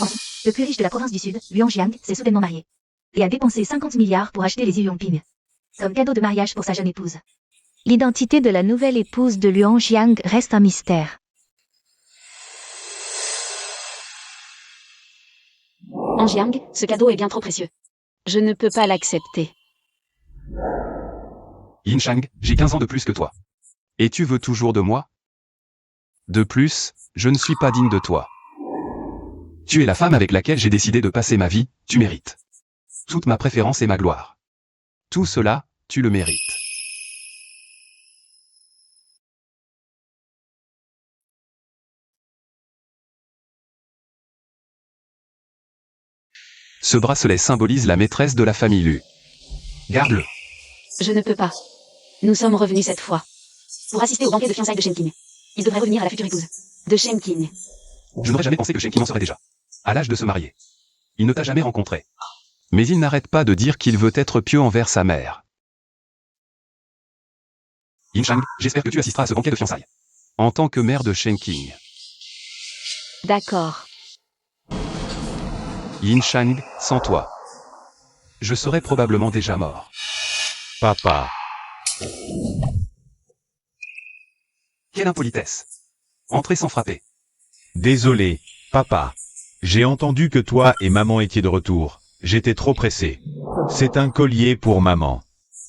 Attention, le plus riche de la province du Sud, Luan Jiang, s'est soudainement marié. Et a dépensé 50 milliards pour acheter les yeux Yongping. Comme cadeau de mariage pour sa jeune épouse. L'identité de la nouvelle épouse de Luan Jiang reste un mystère. En Jiang, ce cadeau est bien trop précieux. Je ne peux pas l'accepter. Yin Shang, j'ai 15 ans de plus que toi. Et tu veux toujours de moi? De plus, je ne suis pas digne de toi. Tu es la femme avec laquelle j'ai décidé de passer ma vie, tu mérites. Toute ma préférence et ma gloire. Tout cela, tu le mérites. Ce bracelet symbolise la maîtresse de la famille Lu. Garde-le. Je ne peux pas. Nous sommes revenus cette fois. Pour assister au banquet de fiançailles de Shen Qing. Il devrait revenir à la future épouse. De Shen Qing. Je n'aurais jamais pensé que Shen Qing en serait déjà. À l'âge de se marier. Il ne t'a jamais rencontré. Mais il n'arrête pas de dire qu'il veut être pieux envers sa mère. Yin Shang, j'espère que tu assisteras à ce banquet de fiançailles. En tant que mère de Shen Qing. D'accord. Yin Shang, sans toi. Je serais probablement déjà mort. Papa. Quelle impolitesse. Entrez sans frapper. Désolé, papa. J'ai entendu que toi et maman étiez de retour. J'étais trop pressé. C'est un collier pour maman.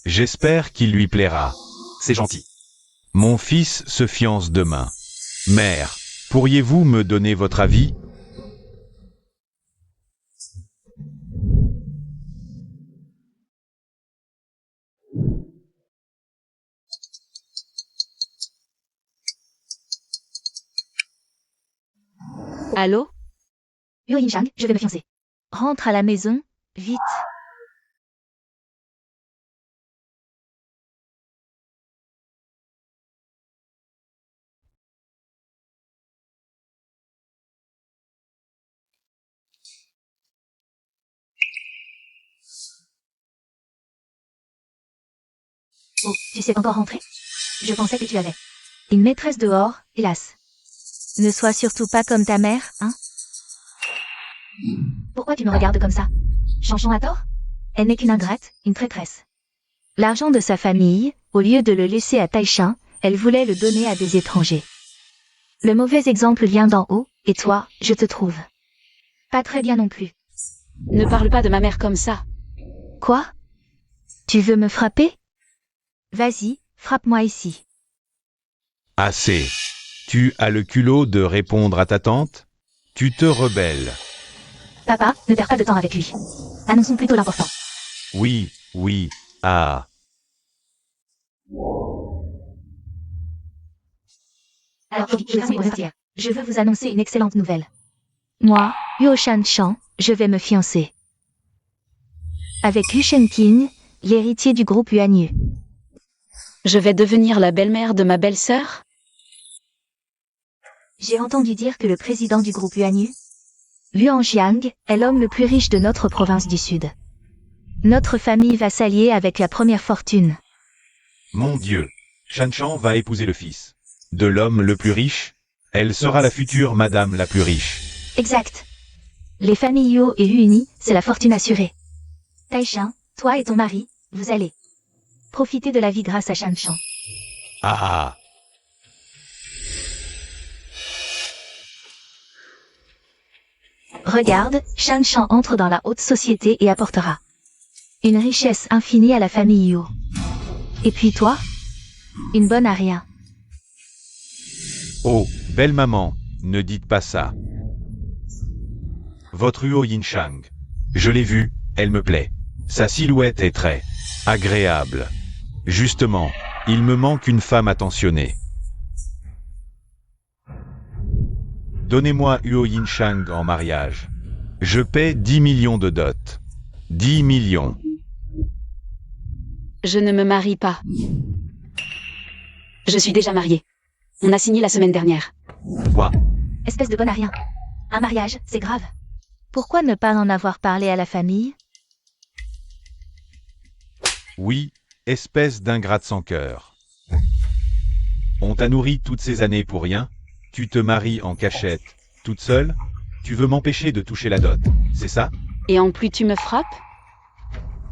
J'espère qu'il lui plaira. C'est gentil. Mon fils se fiance demain. Mère, pourriez-vous me donner votre avis? Allô? Yo Yin Shang, je vais me fiancer. Rentre à la maison, vite. Oh, tu sais encore rentrer? Je pensais que tu avais une maîtresse dehors, hélas. Ne sois surtout pas comme ta mère, hein? Pourquoi tu me regardes comme ça? Chanchon a tort? Elle n'est qu'une ingrate, une traîtresse. L'argent de sa famille, au lieu de le laisser à Taishan, elle voulait le donner à des étrangers. Le mauvais exemple vient d'en haut, et toi, je te trouve pas très bien non plus. Ne parle pas de ma mère comme ça. Quoi? Tu veux me frapper? Vas-y, frappe-moi ici. Assez. Tu as le culot de répondre à ta tante? Tu te rebelles. Papa, ne perds pas de temps avec lui. Annonçons plutôt l'important. Oui, oui, ah. Alors, je veux vous annoncer une excellente nouvelle. Moi, Yuo Shanshan, je vais me fiancer avec Yu Shenqing, l'héritier du groupe Yuanyu. Je vais devenir la belle-mère de ma belle-sœur? J'ai entendu dire que le président du groupe Yuanyu, Luan Jiang, est l'homme le plus riche de notre province du Sud. Notre famille va s'allier avec la première fortune. Mon Dieu, Shanshan va épouser le fils de l'homme le plus riche. Elle sera la future madame la plus riche. Exact. Les familles Yuo et Yuuni, c'est la fortune assurée. Taishan, toi et ton mari, vous allez profiter de la vie grâce à Shanshan. Ah. Regarde, Shanshan entre dans la haute société et apportera une richesse infinie à la famille Yuo. Et puis toi? Une bonne à rien. Oh, belle maman, ne dites pas ça. Votre Huo Yin Shang. Je l'ai vue, elle me plaît. Sa silhouette est très agréable. Justement, il me manque une femme attentionnée. Donnez-moi Huo Yin Shang en mariage. Je paie 10 millions de dot. 10 millions. Je ne me marie pas. Je suis déjà mariée. On a signé la semaine dernière. Quoi? Espèce de bonne à rien. Un mariage, c'est grave. Pourquoi ne pas en avoir parlé à la famille? Oui, espèce d'ingrate sans cœur. On t'a nourri toutes ces années pour rien? Tu te maries en cachette, toute seule? Tu veux m'empêcher de toucher la dot, c'est ça? Et en plus tu me frappes?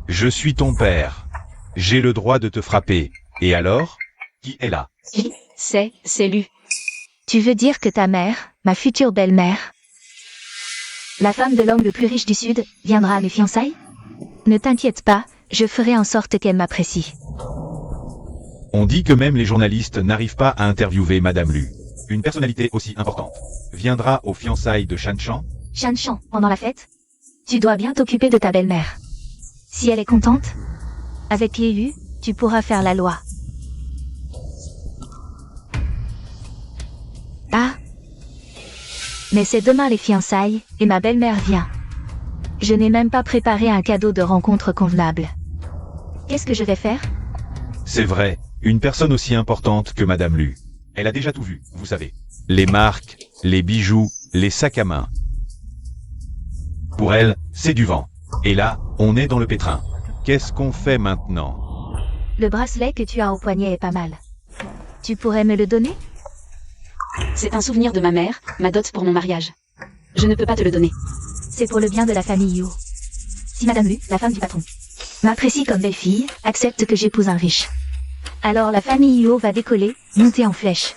Je suis ton père. J'ai le droit de te frapper. Et alors? Qui est là? C'est Lu. Tu veux dire que ta mère, ma future belle-mère, la femme de l'homme le plus riche du Sud, viendra à mes fiançailles? Ne t'inquiète pas, je ferai en sorte qu'elle m'apprécie. On dit que même les journalistes n'arrivent pas à interviewer Madame Lu. Une personnalité aussi importante viendra aux fiançailles de Shan Shan? Shan Shan, pendant la fête, tu dois bien t'occuper de ta belle-mère. Si elle est contente, avec Yehu, tu pourras faire la loi. Ah. Mais c'est demain les fiançailles, et ma belle-mère vient. Je n'ai même pas préparé un cadeau de rencontre convenable. Qu'est-ce que je vais faire? C'est vrai, une personne aussi importante que Madame Lu. Elle a déjà tout vu, vous savez. Les marques, les bijoux, les sacs à main. Pour elle, c'est du vent. Et là, on est dans le pétrin. Qu'est-ce qu'on fait maintenant? Le bracelet que tu as au poignet est pas mal. Tu pourrais me le donner? C'est un souvenir de ma mère, ma dot pour mon mariage. Je ne peux pas te le donner. C'est pour le bien de la famille Yu. Si Madame Lu, la femme du patron, m'apprécie comme belle-fille, accepte que j'épouse un riche, alors la famille Yu va décoller, monter en flèche.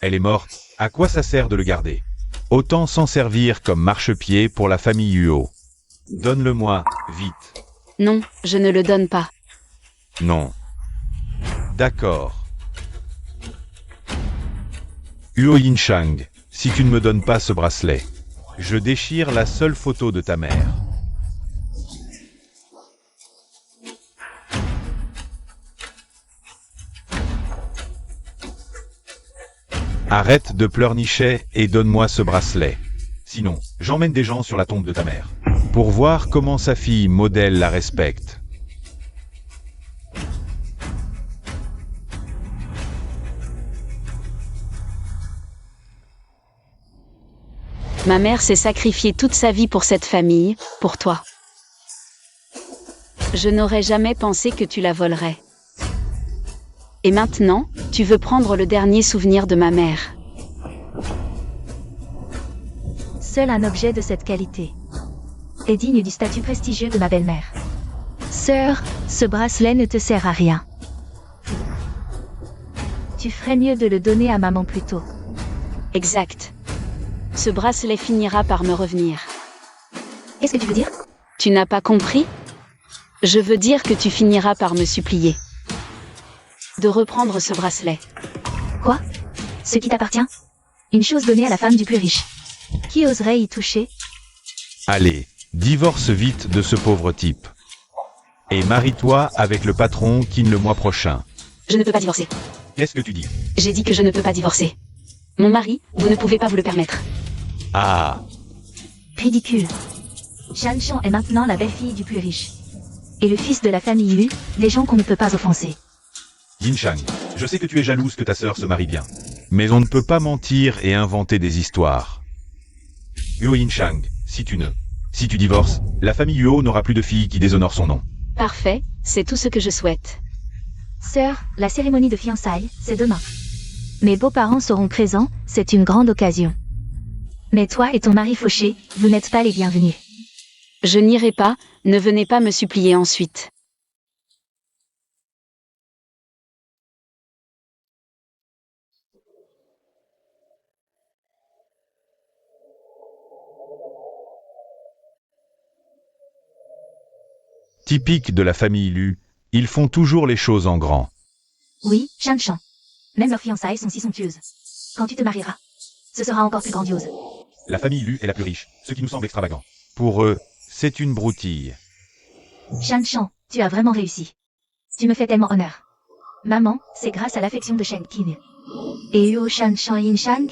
Elle est morte, à quoi ça sert de le garder? Autant s'en servir comme marchepied pour la famille Huo. Donne-le-moi, vite. Non, je ne le donne pas. Non. D'accord. Huo Yinchang, si tu ne me donnes pas ce bracelet, je déchire la seule photo de ta mère. Arrête de pleurnicher et donne-moi ce bracelet. Sinon, j'emmène des gens sur la tombe de ta mère, pour voir comment sa fille modèle la respecte. Ma mère s'est sacrifiée toute sa vie pour cette famille, pour toi. Je n'aurais jamais pensé que tu la volerais. Et maintenant, tu veux prendre le dernier souvenir de ma mère. Seul un objet de cette qualité est digne du statut prestigieux de ma belle-mère. Sœur, ce bracelet ne te sert à rien. Tu ferais mieux de le donner à maman plus tôt. Exact. Ce bracelet finira par me revenir. Qu'est-ce que tu veux dire? Tu n'as pas compris? Je veux dire que tu finiras par me supplier de reprendre ce bracelet. Quoi? Ce qui t'appartient? Une chose donnée à la femme du plus riche. Qui oserait y toucher? Allez, divorce vite de ce pauvre type. Et marie-toi avec le patron Qin le mois prochain. Je ne peux pas divorcer. Qu'est-ce que tu dis? J'ai dit que je ne peux pas divorcer. Mon mari, vous ne pouvez pas vous le permettre. Ah, Ridicule. Shan Shan est maintenant la belle-fille du plus riche. Et le fils de la famille Yu, les gens qu'on ne peut pas offenser. Yinchang, je sais que tu es jalouse que ta sœur se marie bien. Mais on ne peut pas mentir et inventer des histoires. Huo Yinchang, si tu divorces, la famille Huo n'aura plus de fille qui déshonore son nom. Parfait, c'est tout ce que je souhaite. Sœur, la cérémonie de fiançailles, c'est demain. Mes beaux-parents seront présents, c'est une grande occasion. Mais toi et ton mari fauché, vous n'êtes pas les bienvenus. Je n'irai pas, ne venez pas me supplier ensuite. Typique de la famille Lu, ils font toujours les choses en grand. Oui, Shan Shan. Même leurs fiançailles sont si somptueuses. Quand tu te marieras, ce sera encore plus grandiose. La famille Lu est la plus riche, ce qui nous semble extravagant. Pour eux, c'est une broutille. Shan Shan, tu as vraiment réussi. Tu me fais tellement honneur. Maman, c'est grâce à l'affection de Shen Qin. Et Huo Shan Shan Yinchang?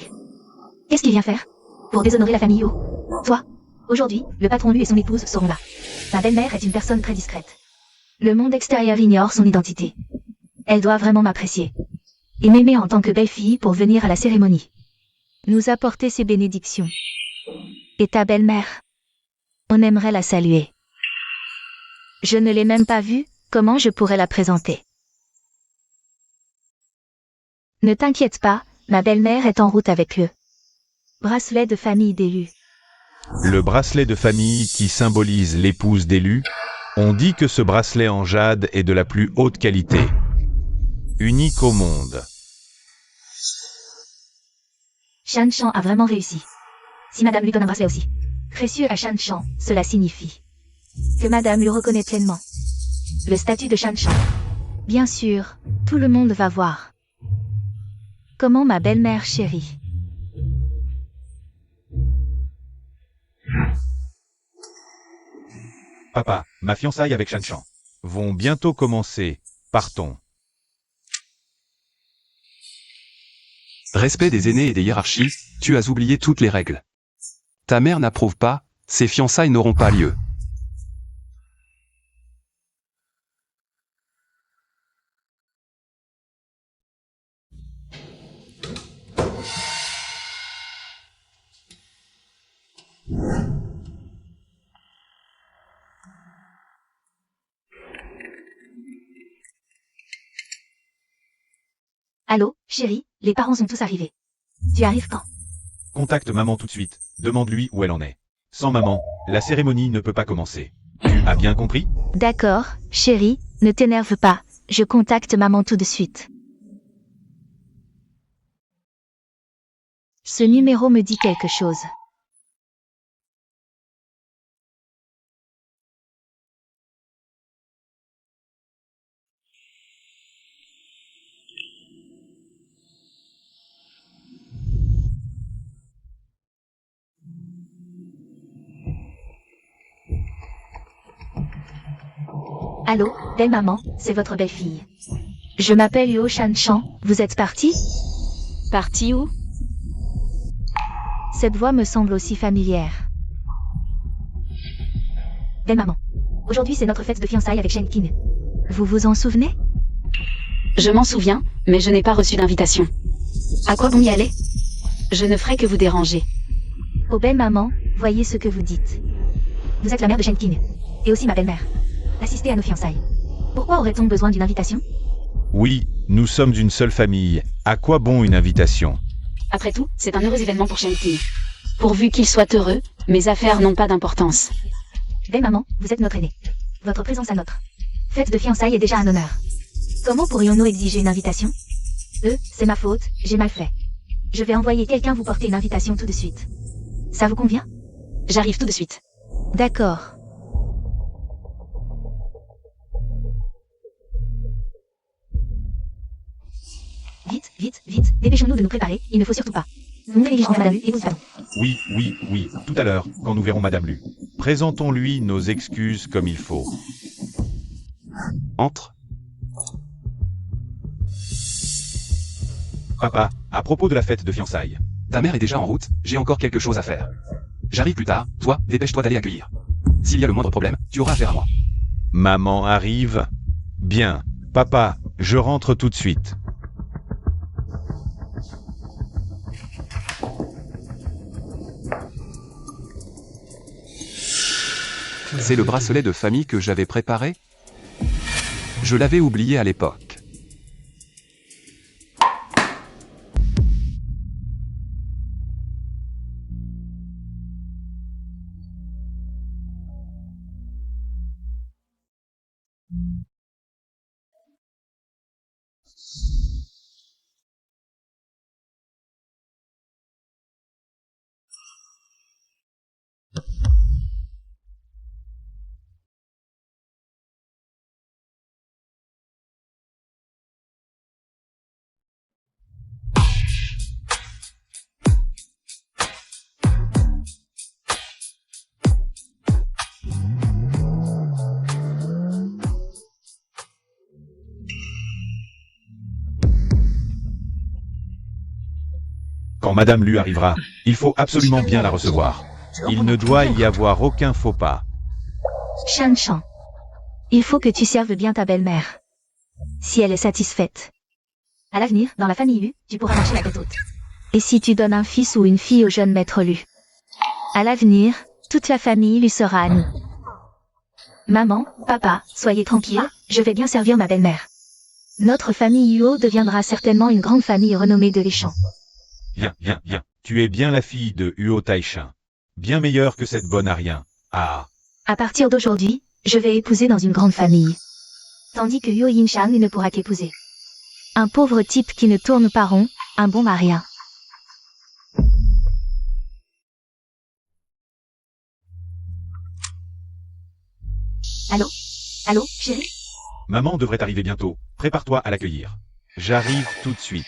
Qu'est-ce qu'il vient faire? Pour déshonorer la famille Huo. Toi, aujourd'hui, le patron Lu et son épouse seront là. Ma belle-mère est une personne très discrète. Le monde extérieur ignore son identité. Elle doit vraiment m'apprécier. Et m'aimer en tant que belle-fille pour venir à la cérémonie. Nous apporter ses bénédictions. Et ta belle-mère? On aimerait la saluer. Je ne l'ai même pas vue, comment je pourrais la présenter? Ne t'inquiète pas, ma belle-mère est en route avec le bracelet de famille d'élus. Le bracelet de famille qui symbolise l'épouse d'élu. On dit que ce bracelet en jade est de la plus haute qualité. Unique au monde. Shan Shan a vraiment réussi. Si Madame lui donne un bracelet aussi précieux à Shan Shan, cela signifie que Madame lui reconnaît pleinement le statut de Shan Shan. Bien sûr, tout le monde va voir comment ma belle-mère chérie Papa, ma fiançaille avec Shan Shan vont bientôt commencer. Partons. Respect des aînés et des hiérarchies, tu as oublié toutes les règles. Ta mère n'approuve pas, ces fiançailles n'auront pas lieu. Allô, chérie, les parents sont tous arrivés. Tu arrives quand? Contacte maman tout de suite. Demande-lui où elle en est. Sans maman, la cérémonie ne peut pas commencer. Tu as bien compris? D'accord, chérie, ne t'énerve pas, je contacte maman tout de suite. Ce numéro me dit quelque chose. Allô, belle maman, c'est votre belle-fille. Je m'appelle Yuo Shan Shan, vous êtes partie? Parti où? Cette voix me semble aussi familière. Belle maman, aujourd'hui c'est notre fête de fiançailles avec Shen King. Vous vous en souvenez? Je m'en souviens, mais je n'ai pas reçu d'invitation. À quoi bon y aller? Je ne ferai que vous déranger. Oh belle maman, voyez ce que vous dites. Vous êtes la mère de Shen King, et aussi ma belle-mère. Assister à nos fiançailles. Pourquoi aurait-on besoin d'une invitation? Oui, nous sommes une seule famille. À quoi bon une invitation? Après tout, c'est un heureux événement pour Shen King. Pourvu qu'il soit heureux, mes affaires n'ont pas d'importance. Belle maman, vous êtes notre aînée. Votre présence à notre fête de fiançailles est déjà un honneur. Comment pourrions-nous exiger une invitation? C'est ma faute, j'ai mal fait. Je vais envoyer quelqu'un vous porter une invitation tout de suite. Ça vous convient? J'arrive tout de suite. D'accord. Vite, dépêchons-nous de nous préparer, il ne faut surtout pas. Nous négligerons Madame Lu et vous pardon. Oui, tout à l'heure, quand nous verrons Madame Lu. Présentons-lui nos excuses comme il faut. Entre. Papa, à propos de la fête de fiançailles. Ta mère est déjà en route, j'ai encore quelque chose à faire. J'arrive plus tard, toi, dépêche-toi d'aller accueillir. S'il y a le moindre problème, tu auras affaire à moi. Maman arrive. Bien. Papa, je rentre tout de suite. C'est le bracelet de famille que j'avais préparé? Je l'avais oublié à l'époque. Quand Madame Lu arrivera, il faut absolument bien la recevoir. Il ne doit y avoir aucun faux pas. Shan Shan, il faut que tu serves bien ta belle-mère. Si elle est satisfaite. À l'avenir, dans la famille Lu, tu pourras marcher la tête haute. Et si tu donnes un fils ou une fille au jeune maître Lu? À l'avenir, toute la famille lui sera à nous. Maman, papa, soyez tranquilles, je vais bien servir ma belle-mère. Notre famille Yuo deviendra certainement une grande famille renommée de les champs. Viens. Tu es bien la fille de Huo Taishin. Bien meilleure que cette bonne à rien. Ah. À partir d'aujourd'hui, je vais épouser dans une grande famille. Tandis que Yo Yin-chang ne pourra qu'épouser un pauvre type qui ne tourne pas rond, un bon à rien. Allô? Allô, chérie? Maman devrait arriver bientôt. Prépare-toi à l'accueillir. J'arrive tout de suite.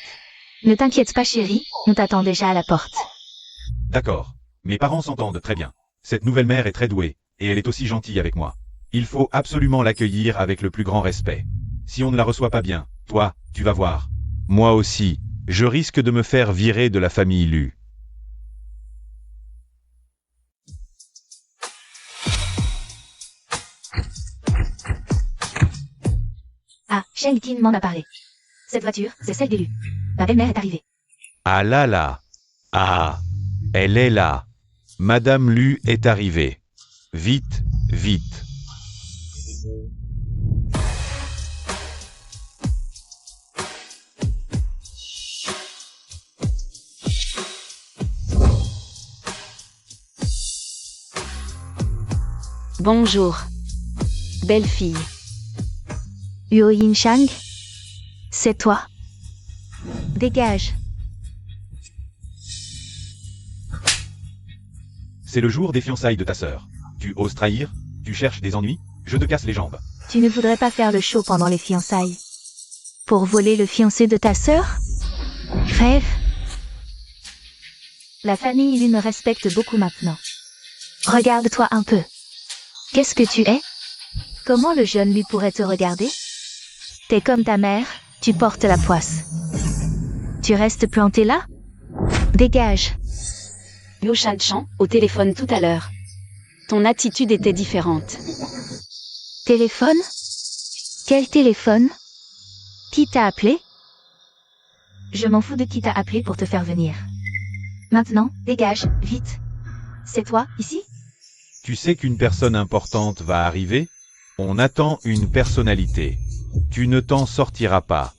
Ne t'inquiète pas chérie, on t'attend déjà à la porte. D'accord. Mes parents s'entendent très bien. Cette nouvelle mère est très douée, et elle est aussi gentille avec moi. Il faut absolument l'accueillir avec le plus grand respect. Si on ne la reçoit pas bien, toi, tu vas voir. Moi aussi, je risque de me faire virer de la famille Lu. Ah, Sheng Tin m'en a parlé. Cette voiture, c'est celle d'élu. Ma belle-mère est arrivée. Ah là là. Ah. Elle est là. Madame Lu est arrivée. Vite, vite. Bonjour. Belle fille. Yo Yin-chang? C'est toi. Dégage. C'est le jour des fiançailles de ta sœur. Tu oses trahir? Tu cherches des ennuis? Je te casse les jambes. Tu ne voudrais pas faire le show pendant les fiançailles. Pour voler le fiancé de ta sœur? Rêve. La famille lui me respecte beaucoup maintenant. Regarde-toi un peu. Qu'est-ce que tu es? Comment le jeune lui pourrait te regarder? T'es comme ta mère, tu portes la poisse. Tu restes planté là? Dégage. Yo Shan-chan, au téléphone tout à l'heure. Ton attitude était différente. Téléphone? Quel téléphone? Qui t'a appelé? Je m'en fous de qui t'a appelé pour te faire venir. Maintenant, dégage, vite. C'est toi, ici? Tu sais qu'une personne importante va arriver? On attend une personnalité. Tu ne t'en sortiras pas.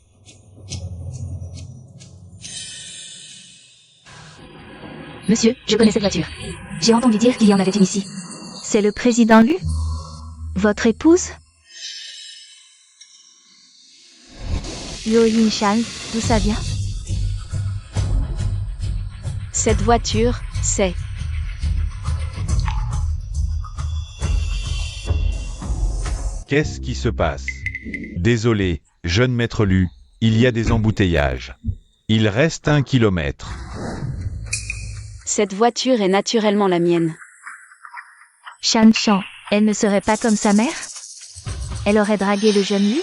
Monsieur, je connais cette voiture. J'ai entendu dire qu'il y en avait une ici. C'est le président Lu? Votre épouse? Yo Yin-chang, d'où ça vient? Cette voiture, c'est... Qu'est-ce qui se passe? Désolé, jeune maître Lu, il y a des embouteillages. Il reste 1 kilomètre. Cette voiture est naturellement la mienne. Shan-chan, elle ne serait pas comme sa mère? Elle aurait dragué le jeune Lu?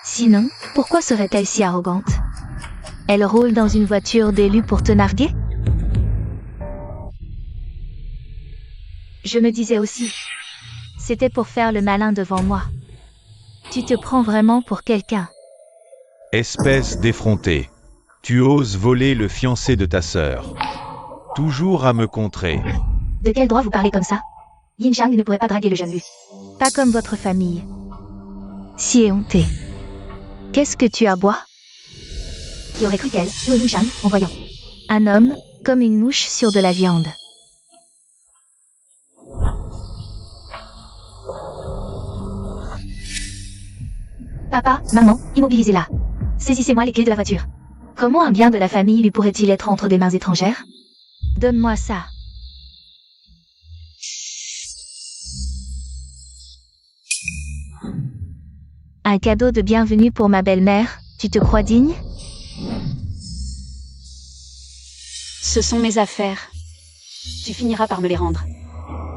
Sinon, pourquoi serait-elle si arrogante? Elle roule dans une voiture d'élu pour te narguer? Je me disais aussi. C'était pour faire le malin devant moi. Tu te prends vraiment pour quelqu'un. Espèce d'effronté. Tu oses voler le fiancé de ta sœur. Toujours à me contrer. De quel droit vous parlez comme ça? Yin-chang ne pourrait pas draguer le jeune Lu. Pas comme votre famille. Si éhontée. Qu'est-ce que tu aboies? Qui aurait cru qu'elle, Yo Yin-chang, en voyant Un homme, comme une mouche sur de la viande. Papa, maman, immobilisez-la. Saisissez-moi les clés de la voiture. Comment un bien de la famille lui pourrait-il être entre des mains étrangères? Donne-moi ça. Un cadeau de bienvenue pour ma belle-mère, tu te crois digne? Ce sont mes affaires. Tu finiras par me les rendre.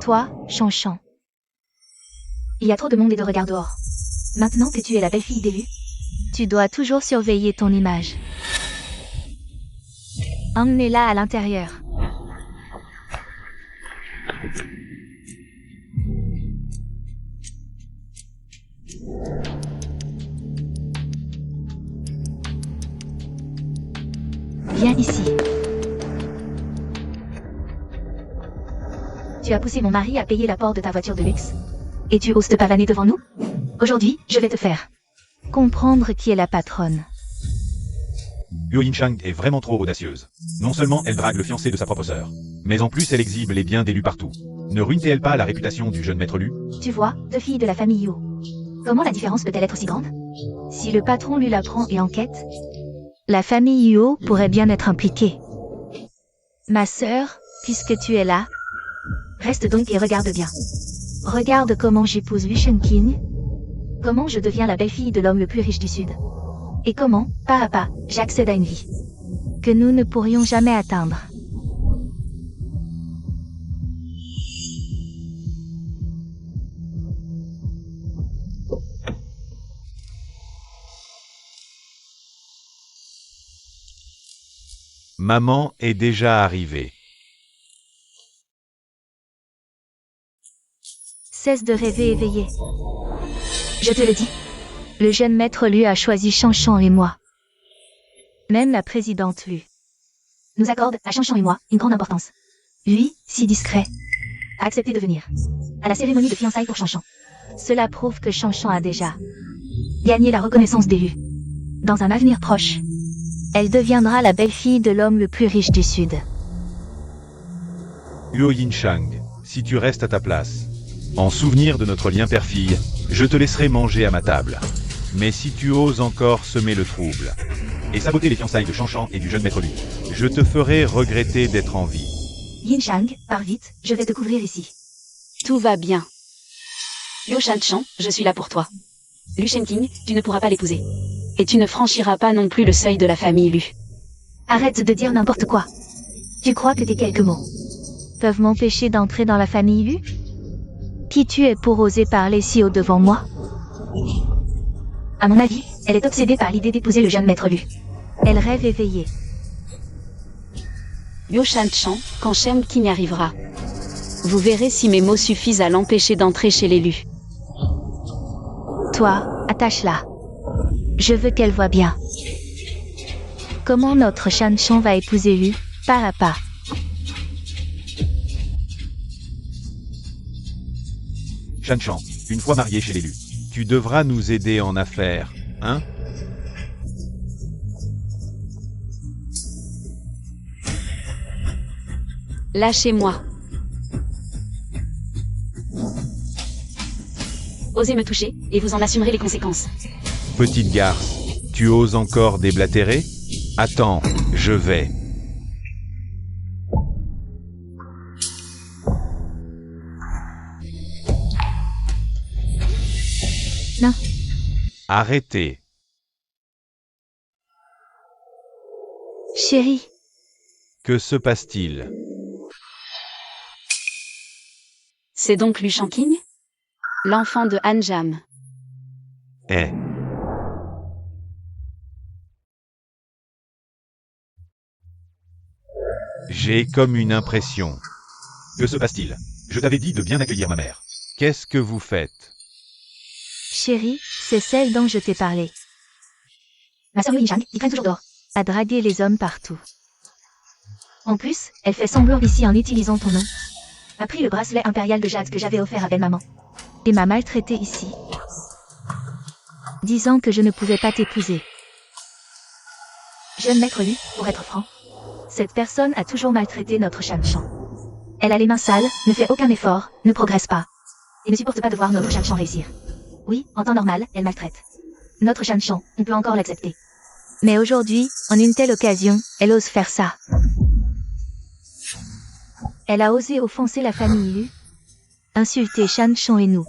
Toi, Chan-chan. Il y a trop de monde et de regards dehors. Maintenant que tu es la belle-fille d'Élu, Tu dois toujours surveiller ton image. Emmenez-la à l'intérieur. viens ici. Tu as poussé mon mari à payer l'apport de ta voiture de luxe. Et tu oses te pavaner devant nous? Aujourd'hui, je vais te faire Comprendre qui est la patronne. Yo Yin-chang est vraiment trop audacieuse. Non seulement elle drague le fiancé de sa propre sœur, Mais en plus elle exhibe les biens des Lu partout. Ne ruine-t-elle pas la réputation du jeune maître Lu? Tu vois, deux filles de la famille Yu. Comment la différence peut-elle être si grande? Si le patron Lu l'apprend et enquête, la famille Yu pourrait bien être impliquée. Ma sœur, puisque tu es là, reste donc et regarde bien. Regarde comment j'épouse Lu Shenqing, comment je deviens la belle-fille de l'homme le plus riche du Sud. Et comment, pas à pas, j'accède à une vie que nous ne pourrions jamais atteindre. Maman est déjà arrivée. Cesse de rêver éveillé. Je te le dis. Le jeune maître Lu a choisi Shanshan et moi. Même la présidente Lu nous accorde, à Shanshan et moi, une grande importance. Lui, si discret, a accepté de venir à la cérémonie de fiançailles pour Shanshan. Cela prouve que Shanshan a déjà gagné la reconnaissance des Lu. Dans un avenir proche, elle deviendra la belle-fille de l'homme le plus riche du Sud. Luo Yinshang, si tu restes à ta place, en souvenir de notre lien père-fille, je te laisserai manger à ma table. Mais si tu oses encore semer le trouble, et saboter les fiançailles de Shanshan et du jeune maître Lu, je te ferai regretter d'être en vie. Yinshang, pars vite, je vais te couvrir ici. Tout va bien. Liu Shanshan, je suis là pour toi. Lu Shenqing, tu ne pourras pas l'épouser. Et tu ne franchiras pas non plus le seuil de la famille Lu. Arrête de dire n'importe quoi. Tu crois que tes quelques mots peuvent m'empêcher d'entrer dans la famille Lu? Qui tu es pour oser parler si haut devant moi? À mon avis, elle est obsédée par l'idée d'épouser le jeune maître Lu. Elle rêve éveillée. Liu Shanshan, quand Shenqing arrivera, vous verrez si mes mots suffisent à l'empêcher d'entrer chez les Lu. Toi, attache-la. Je veux qu'elle voie bien comment notre Shanshan va épouser Lu, pas à pas. Shanshan, une fois marié chez les Lu, tu devras nous aider en affaires, hein? Lâchez-moi. Osez me toucher, et vous en assumerez les conséquences. Petite garce, tu oses encore déblatérer? Attends, je vais. Non. Arrêtez. Chérie, Que se passe-t-il? C'est donc Lu Shenqing? L'enfant de Han Jam. Eh. J'ai comme une impression. Que se passe-t-il? Je t'avais dit de bien accueillir ma mère. Qu'est-ce que vous faites? chérie, c'est celle dont je t'ai parlé. Ma sœur Yinshang, qui traîne toujours dehors, a dragué les hommes partout. En plus, elle fait semblant ici en utilisant ton nom. A pris le bracelet impérial de jade que j'avais offert à belle-maman. Et m'a maltraité ici, disant que je ne pouvais pas t'épouser. Jeune maître Lu, pour être franc, cette personne a toujours maltraité notre Shanshan. Elle a les mains sales, ne fait aucun effort, ne progresse pas, et ne supporte pas de voir notre Shanshan réussir. Oui, en temps normal, elle maltraite. Notre Shanshan, on peut encore l'accepter. Mais aujourd'hui, en une telle occasion, elle ose faire ça. Elle a osé offenser la famille Lu, insulter Shanshan et nous.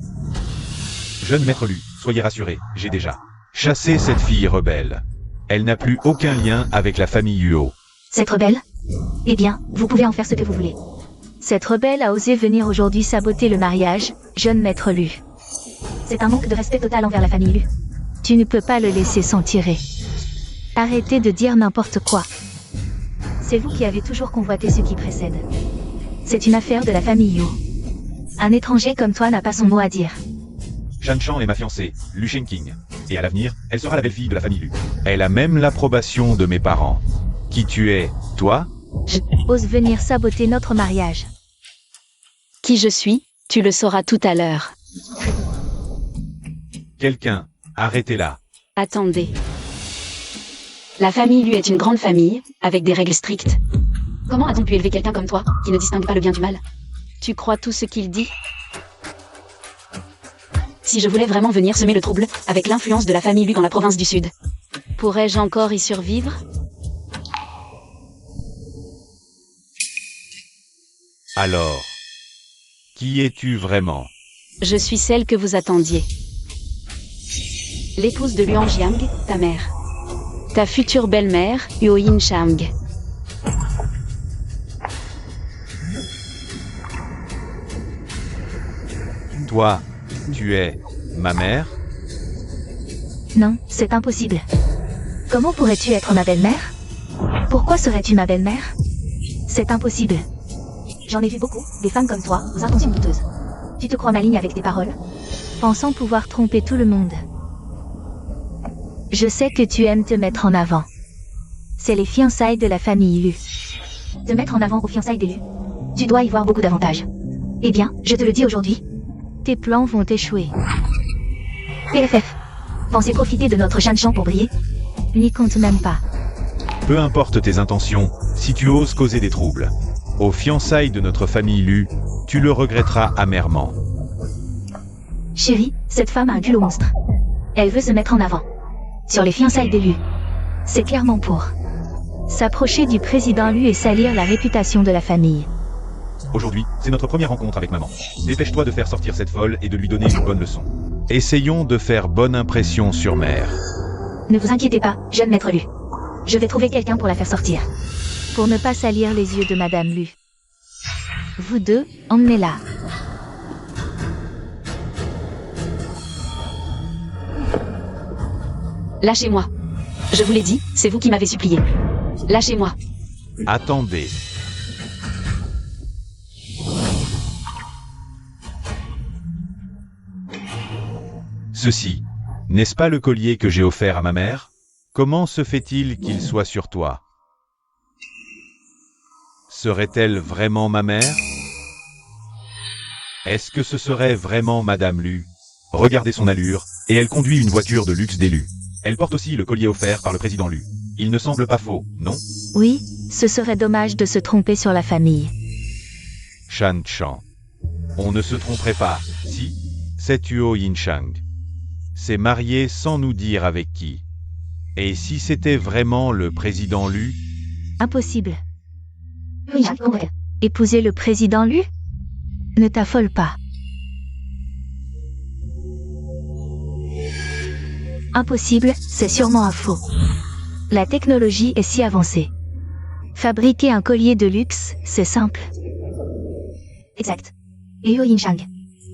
Jeune maître Lu, soyez rassuré, j'ai déjà chassé cette fille rebelle. Elle n'a plus aucun lien avec la famille Yuo. Cette rebelle? Eh bien, vous pouvez en faire ce que vous voulez. Cette rebelle a osé venir aujourd'hui saboter le mariage, jeune maître Lu. C'est un manque de respect total envers la famille Lu. Tu ne peux pas le laisser s'en tirer. Arrêtez de dire n'importe quoi. C'est vous qui avez toujours convoité ce qui précède. C'est une affaire de la famille Yu. Un étranger comme toi n'a pas son mot à dire. Shanshan est ma fiancée, Lu Shenqing. Et à l'avenir, elle sera la belle-fille de la famille Lu. Elle a même l'approbation de mes parents. Qui tu es, toi? Ose venir saboter notre mariage. Qui je suis, tu le sauras tout à l'heure. Quelqu'un, arrêtez-la. Attendez. La famille Lu est une grande famille, avec des règles strictes. Comment a-t-on pu élever quelqu'un comme toi, qui ne distingue pas le bien du mal? Tu crois tout ce qu'il dit? Si je voulais vraiment venir semer le trouble, avec l'influence de la famille Lu dans la province du Sud, pourrais-je encore y survivre? Alors, qui es-tu vraiment? Je suis celle que vous attendiez. L'épouse de Luan Jiang, ta mère. Ta future belle-mère, Yuo Chang. Toi, tu es ma mère? Non, c'est impossible. Comment pourrais-tu être ma belle-mère? Pourquoi serais-tu ma belle-mère? C'est impossible. J'en ai vu beaucoup, des femmes comme toi, aux intentions douteuses. Tu te crois maligne avec tes paroles, pensant pouvoir tromper tout le monde. Je sais que tu aimes te mettre en avant. C'est les fiançailles de la famille Lu. Te mettre en avant aux fiançailles des Lu. Tu dois y voir beaucoup d'avantages. Eh bien, je te le dis aujourd'hui. Tes plans vont échouer. PFF. Pensez profiter de notre Shan-Chan pour briller? N'y compte même pas. Peu importe tes intentions, si tu oses causer des troubles. Aux fiançailles de notre famille Lu, tu le regretteras amèrement. Chérie, cette femme a un culot monstre. Elle veut se mettre en avant. Sur les fiançailles des Lu. C'est clairement pour s'approcher du président Lu et salir la réputation de la famille. Aujourd'hui, c'est notre première rencontre avec maman. Dépêche-toi de faire sortir cette folle et de lui donner une bonne leçon. Essayons de faire bonne impression sur mère. Ne vous inquiétez pas, jeune maître Lu. Je vais trouver quelqu'un pour la faire sortir. Pour ne pas salir les yeux de Madame Lu. Vous deux, emmenez-la. Lâchez-moi. Je vous l'ai dit, c'est vous qui m'avez supplié. Lâchez-moi. Attendez. Ceci, n'est-ce pas le collier que j'ai offert à ma mère? Comment se fait-il qu'il soit sur toi? Serait-elle vraiment ma mère? Est-ce que ce serait vraiment Madame Lu? Regardez son allure, et elle conduit une voiture de luxe d'élu. Elle porte aussi le collier offert par le président Lu. Il ne semble pas faux, non? Oui, ce serait dommage de se tromper sur la famille. Shan-Chan. On ne se tromperait pas, si? C'est Yuo Chang. C'est marié sans nous dire avec qui. Et si c'était vraiment le président Lu? Impossible. Épouser le président Lu? Ne t'affole pas. Impossible, c'est sûrement un faux. La technologie est si avancée. Fabriquer un collier de luxe, c'est simple. Exact. Et Yuo Chang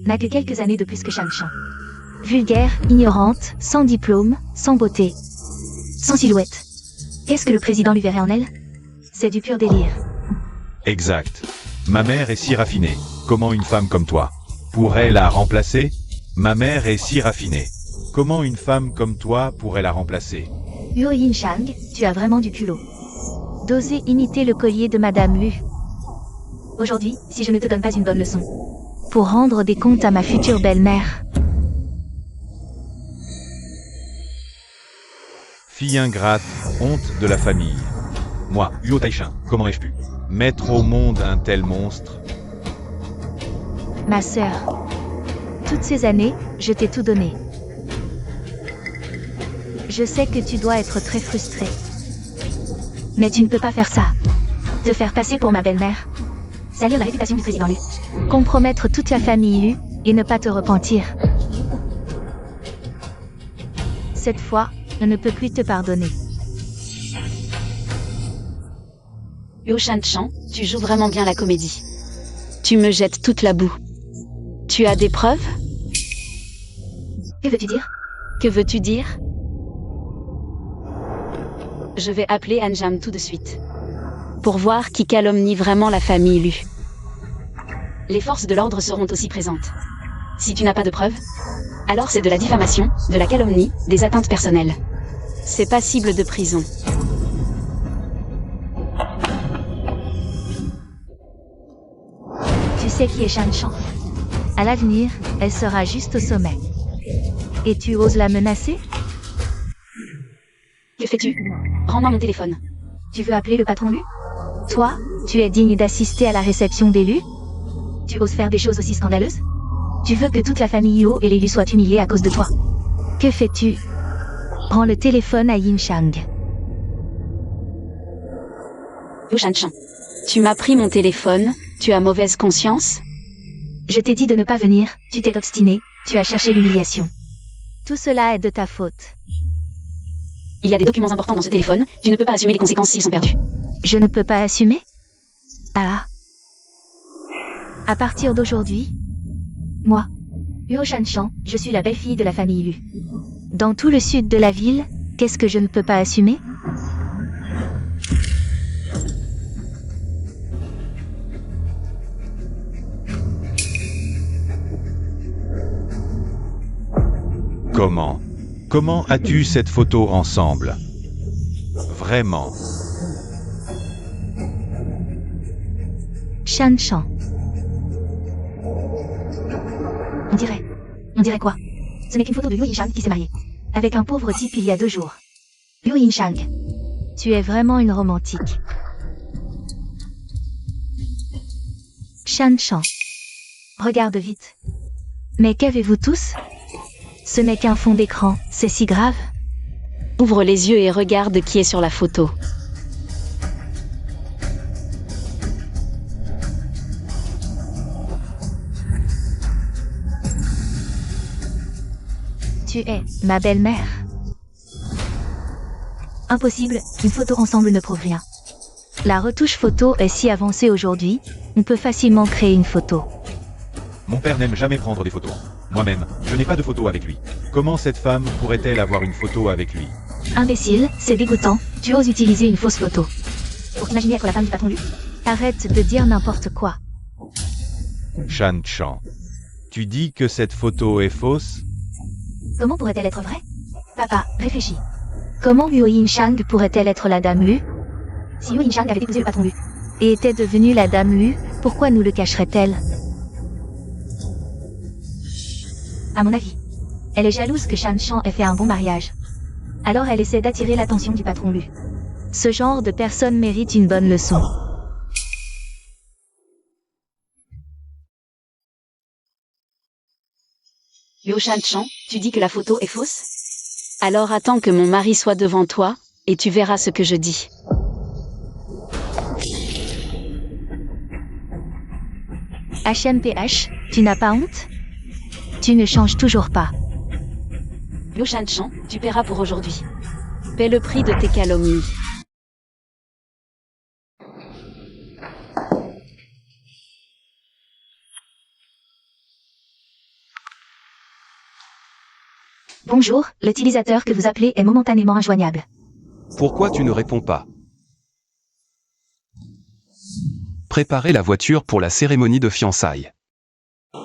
n'a que quelques années de plus que Shan-Chan. Vulgaire, ignorante, sans diplôme, sans beauté, sans silhouette. Qu'est-ce que le président lui verrait en elle? C'est du pur délire. Exact. Ma mère est si raffinée. Comment une femme comme toi pourrait la remplacer? Ma mère est si raffinée. Comment une femme comme toi pourrait la remplacer? Yuo Chang, tu as vraiment du culot. D'oser imiter le collier de Madame Lu. Aujourd'hui, si je ne te donne pas une bonne leçon. Pour rendre des comptes à ma future belle-mère. Fille ingrate, honte de la famille. Moi, Luo Taishin, comment ai-je pu mettre au monde un tel monstre? Ma sœur. Toutes ces années, je t'ai tout donné. Je sais que tu dois être très frustré. Mais tu ne peux pas faire ça. Te faire passer pour ma belle-mère. Salir la réputation du président Lu. Compromettre toute la famille Lu, et ne pas te repentir. Cette fois, je ne peux plus te pardonner. Yo Shan-Chan, tu joues vraiment bien la comédie. Tu me jettes toute la boue. Tu as des preuves? Que veux-tu dire? Que veux-tu dire? Je vais appeler Anjam tout de suite. Pour voir qui calomnie vraiment la famille Lu. Les forces de l'ordre seront aussi présentes. Si tu n'as pas de preuves, alors c'est de la diffamation, de la calomnie, des atteintes personnelles. C'est passible de prison. Tu sais qui est Shan-Chan. À l'avenir, elle sera juste au sommet. Et tu oses la menacer? Que fais-tu? Rends-moi mon téléphone. Tu veux appeler le patron Lu? Toi, Tu es digne d'assister à la réception d'élus? Tu oses faire des choses aussi scandaleuses? Tu veux que toute la famille Yuo et les Lu soient humiliés à cause de toi. Que fais-tu? Prends le téléphone à Yin Shang. Liu Shanshan. Tu m'as pris mon téléphone, tu as mauvaise conscience? Je t'ai dit de ne pas venir, tu t'es obstiné, tu as cherché l'humiliation. Tout cela est de ta faute. Il y a des documents importants dans ce téléphone, tu ne peux pas assumer les conséquences s'ils sont perdus. Je ne peux pas assumer? Ah. À partir d'aujourd'hui, moi, Luo Shanshan, je suis la belle-fille de la famille Lu. Dans tout le sud de la ville, qu'est-ce que je ne peux pas assumer? Comment as-tu cette photo ensemble? Vraiment? Shanshan. On dirait quoi? Ce n'est qu'une photo de Liu Yinshang qui s'est marié. Avec un pauvre type il y a 2 jours. Liu Yinshang. Tu es vraiment une romantique. Shanshan. Regarde vite. Mais qu'avez-vous tous? Ce n'est qu'un fond d'écran, c'est si grave? Ouvre les yeux et regarde qui est sur la photo. Tu es ma belle-mère. Impossible, une photo ensemble ne prouve rien. La retouche photo est si avancée aujourd'hui, on peut facilement créer une photo. Mon père n'aime jamais prendre des photos. Moi-même, je n'ai pas de photo avec lui. Comment cette femme pourrait-elle avoir une photo avec lui? Imbécile, c'est dégoûtant, tu oses utiliser une fausse photo. Pour t'imaginer être la femme du patron Lu? Arrête de dire n'importe quoi. Shanshan. Tu dis que cette photo est fausse? Comment pourrait-elle être vraie? Papa, réfléchis. Comment Liu Yinshang pourrait-elle être la dame Lu? Si Liu Yinshang avait épousé le patron Lu et était devenue la dame Lu, pourquoi nous le cacherait-elle? À mon avis, elle est jalouse que Shanshan ait fait un bon mariage. Alors elle essaie d'attirer l'attention du patron Lu. Ce genre de personne mérite une bonne leçon. Liu Shanshan, tu dis que la photo est fausse? Alors attends que mon mari soit devant toi, et tu verras ce que je dis. HMPH, tu n'as pas honte? Tu ne changes toujours pas. Liu Shanshan, tu paieras pour aujourd'hui. Paie le prix de tes calomnies. Bonjour, l'utilisateur que vous appelez est momentanément injoignable. Pourquoi tu ne réponds pas? Préparez la voiture pour la cérémonie de fiançailles.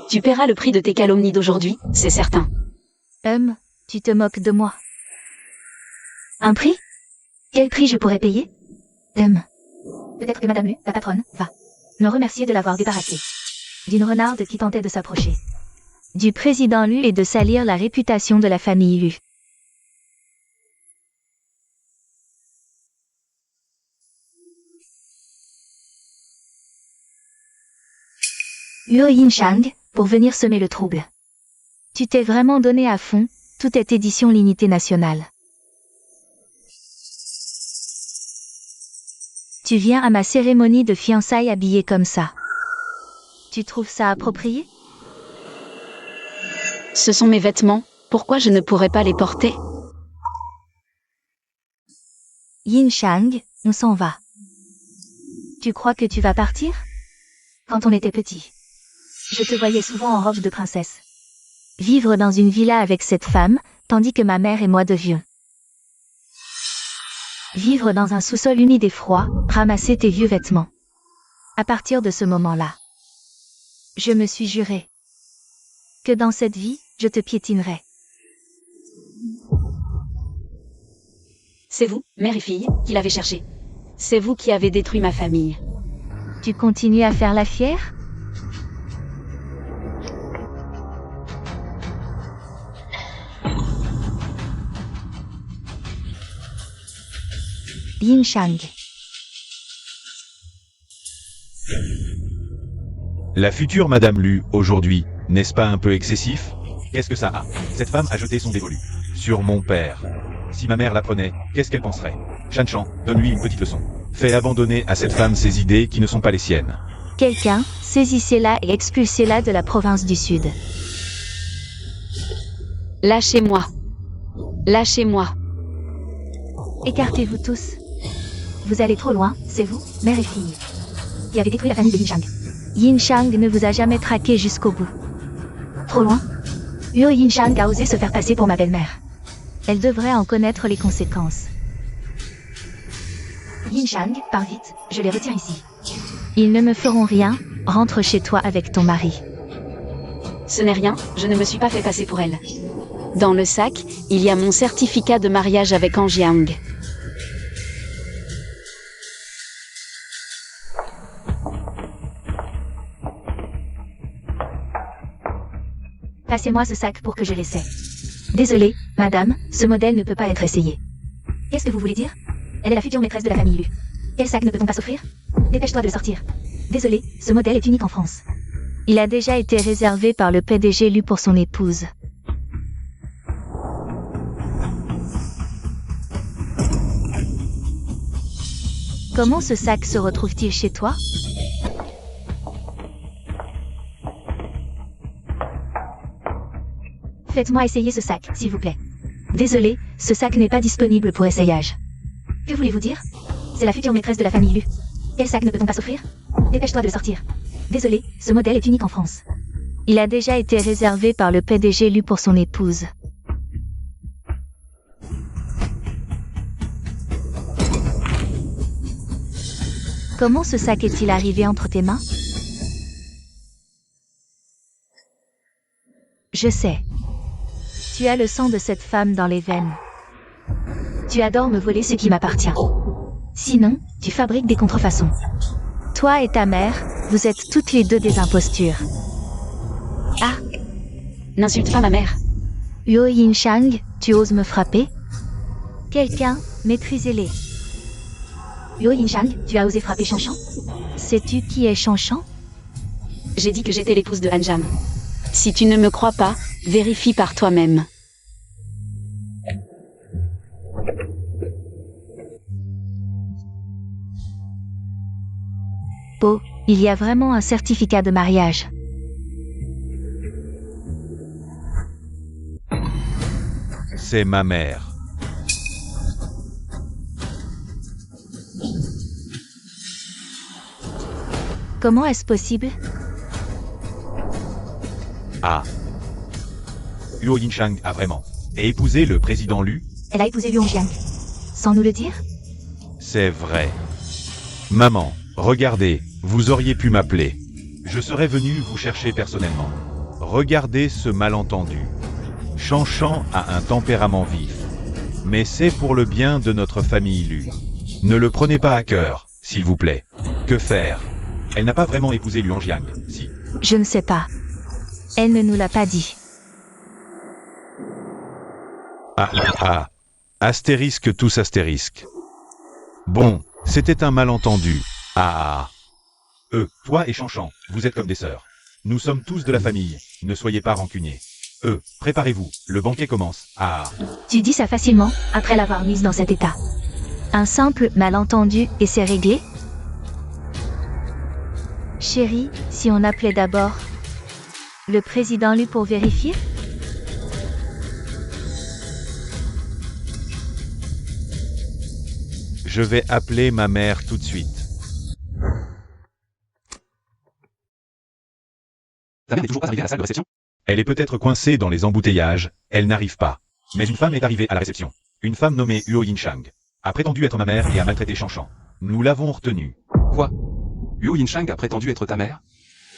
Tu paieras le prix de tes calomnies d'aujourd'hui, c'est certain. Tu te moques de moi. Un prix? Quel prix je pourrais payer? Peut-être que Madame Lu, la patronne, va me remercier de l'avoir débarrassée d'une renarde qui tentait de s'approcher du président Lu et de salir la réputation de la famille Lu. Liu Yinshang, pour venir semer le trouble. Tu t'es vraiment donné à fond, tout est édition limitée nationale. Tu viens à ma cérémonie de fiançailles habillée comme ça. Tu trouves ça approprié? Ce sont mes vêtements, pourquoi je ne pourrais pas les porter? Yinshang, on s'en va. Tu crois que tu vas partir? Quand on était petit, je te voyais souvent en robe de princesse. Vivre dans une villa avec cette femme, tandis que ma mère et moi devions vivre dans un sous-sol humide et froid, ramasser tes vieux vêtements. À partir de ce moment-là, je me suis juré que dans cette vie, je te piétinerai. C'est vous, mère et fille, qui l'avez cherché. C'est vous qui avez détruit ma famille. Tu continues à faire la fière? Yinshang. La future Madame Lu, aujourd'hui, n'est-ce pas un peu excessif? Qu'est-ce que ça a? Cette femme a jeté son dévolu sur mon père. Si ma mère l'apprenait, qu'est-ce qu'elle penserait? Shanshan, donne-lui une petite leçon. Fais abandonner à cette femme ses idées qui ne sont pas les siennes. Quelqu'un, saisissez-la et expulsez-la de la province du Sud. Lâchez-moi. Lâchez-moi. Écartez-vous tous. Vous allez trop loin, c'est vous, mère et fille, qui avez détruit la famille de Yin Shang. Yin Shang ne vous a jamais traqué jusqu'au bout. Trop loin? Huo Yin Shang a osé se faire passer pour ma belle-mère. Elle devrait en connaître les conséquences. Yin Shang, pars vite, je les retiens ici. Ils ne me feront rien, rentre chez toi avec ton mari. Ce n'est rien, je ne me suis pas fait passer pour elle. Dans le sac, il y a mon certificat de mariage avec An Jiang. Passez-moi ce sac pour que je l'essaie. Désolée, madame, ce modèle ne peut pas être essayé. Qu'est-ce que vous voulez dire? Elle est la future maîtresse de la famille Lu. Quel sac ne peut-on pas s'offrir? Dépêche-toi de le sortir. Désolée, ce modèle est unique en France. Il a déjà été réservé par le PDG Lu pour son épouse. Comment ce sac se retrouve-t-il chez toi? Faites-moi essayer ce sac, s'il vous plaît. Désolé, ce sac n'est pas disponible pour essayage. Que voulez-vous dire? C'est la future maîtresse de la famille Lu. Quel sac ne peut-on pas s'offrir? Dépêche-toi de le sortir. Désolé, ce modèle est unique en France. Il a déjà été réservé par le PDG Lu pour son épouse. Comment ce sac est-il arrivé entre tes mains? Je sais. Tu as le sang de cette femme dans les veines. Tu adores me voler ce qui m'appartient. Sinon, tu fabriques des contrefaçons. Toi et ta mère, vous êtes toutes les deux des impostures. Ah! N'insulte pas ma mère. Huo Yin Shang, tu oses me frapper? Quelqu'un, maîtrisez-les. Huo Yin Shang, tu as osé frapper Shanshan? Sais-tu qui est Shanshan? J'ai dit que j'étais l'épouse de Hanjam. Si tu ne me crois pas, vérifie par toi-même. Po, il y a vraiment un certificat de mariage. C'est ma mère. Comment est-ce possible? Ah. Huo Yin Shang a vraiment épousé le président Lu? Elle a épousé Lu Hongjiang. Sans nous le dire? C'est vrai. Maman, regardez, vous auriez pu m'appeler. Je serais venu vous chercher personnellement. Regardez ce malentendu. Shanshan a un tempérament vif. Mais c'est pour le bien de notre famille Lu. Ne le prenez pas à cœur, s'il vous plaît. Que faire? Elle n'a pas vraiment épousé Lu Hongjiang, si. Je ne sais pas. Elle ne nous l'a pas dit. Ah. Astérisque tous astérisque. Bon, c'était un malentendu. Toi et Shanshan, vous êtes comme des sœurs. Nous sommes tous de la famille, ne soyez pas rancuniers. Préparez-vous, le banquet commence. Tu dis ça facilement, après l'avoir mise dans cet état. Un simple malentendu et c'est réglé? Chérie, si on appelait d'abord le président Lu pour vérifier? Je vais appeler ma mère tout de suite. Ta mère n'est toujours pas arrivée à la salle de réception? Elle est peut-être coincée dans les embouteillages, elle n'arrive pas. Mais une femme est arrivée à la réception. Une femme nommée Huo Yin Shang. A prétendu être ma mère et a maltraité Shanshan. Nous l'avons retenue. Quoi? Huo Yin Shang a prétendu être ta mère?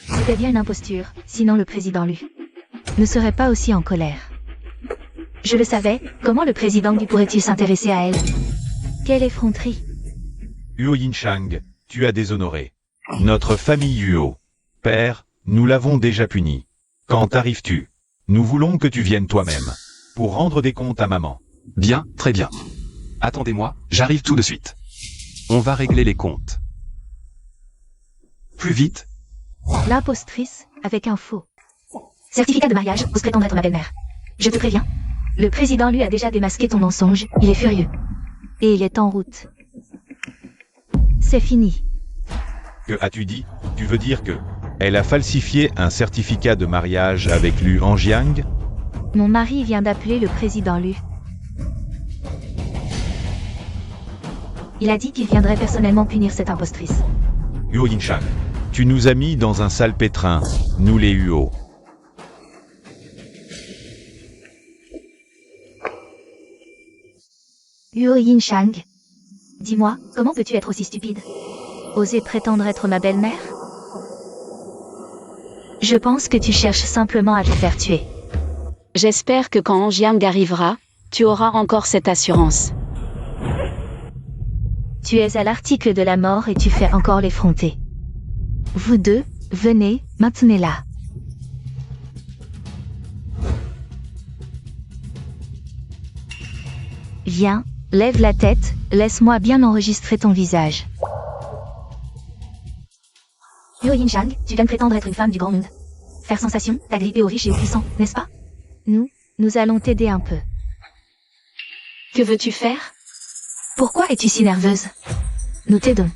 C'était bien une imposture, sinon le président Lu ne serait pas aussi en colère. Je le savais, comment le président Lu pourrait-il s'intéresser à elle? Quelle effronterie! Huo Yin Shang, tu as déshonoré notre famille Huo. Père, nous l'avons déjà puni. Quand arrives-tu? Nous voulons que tu viennes toi-même, pour rendre des comptes à maman. Bien, très bien. Attendez-moi, j'arrive tout de suite. On va régler les comptes. Plus vite. L'impostrice, avec un faux certificat de mariage, ose prétendre être ma belle-mère. Je te préviens. Le président lui a déjà démasqué ton mensonge, il est furieux. Et il est en route. C'est fini. Que as-tu dit? Tu veux dire que elle a falsifié un certificat de mariage avec Lu Anjiang? Mon mari vient d'appeler le président Lu. Il a dit qu'il viendrait personnellement punir cette impostrice. Huo Yinshan, tu nous as mis dans un sale pétrin, nous les Huo. Huo Yinshang. Dis-moi, comment peux-tu être aussi stupide? Oser prétendre être ma belle-mère? Je pense que tu cherches simplement à te faire tuer. J'espère que quand Anjiang arrivera, tu auras encore cette assurance. Tu es à l'article de la mort et tu fais encore l'effronter. Vous deux, venez, maintenez-la. Viens, lève la tête, laisse-moi bien enregistrer ton visage. Huo Yinshang, tu viens de prétendre être une femme du grand monde. Faire sensation, t'agripper aux riches et aux puissants, n'est-ce pas? Nous allons t'aider un peu. Que veux-tu faire? Pourquoi es-tu si nerveuse? Nous t'aidons.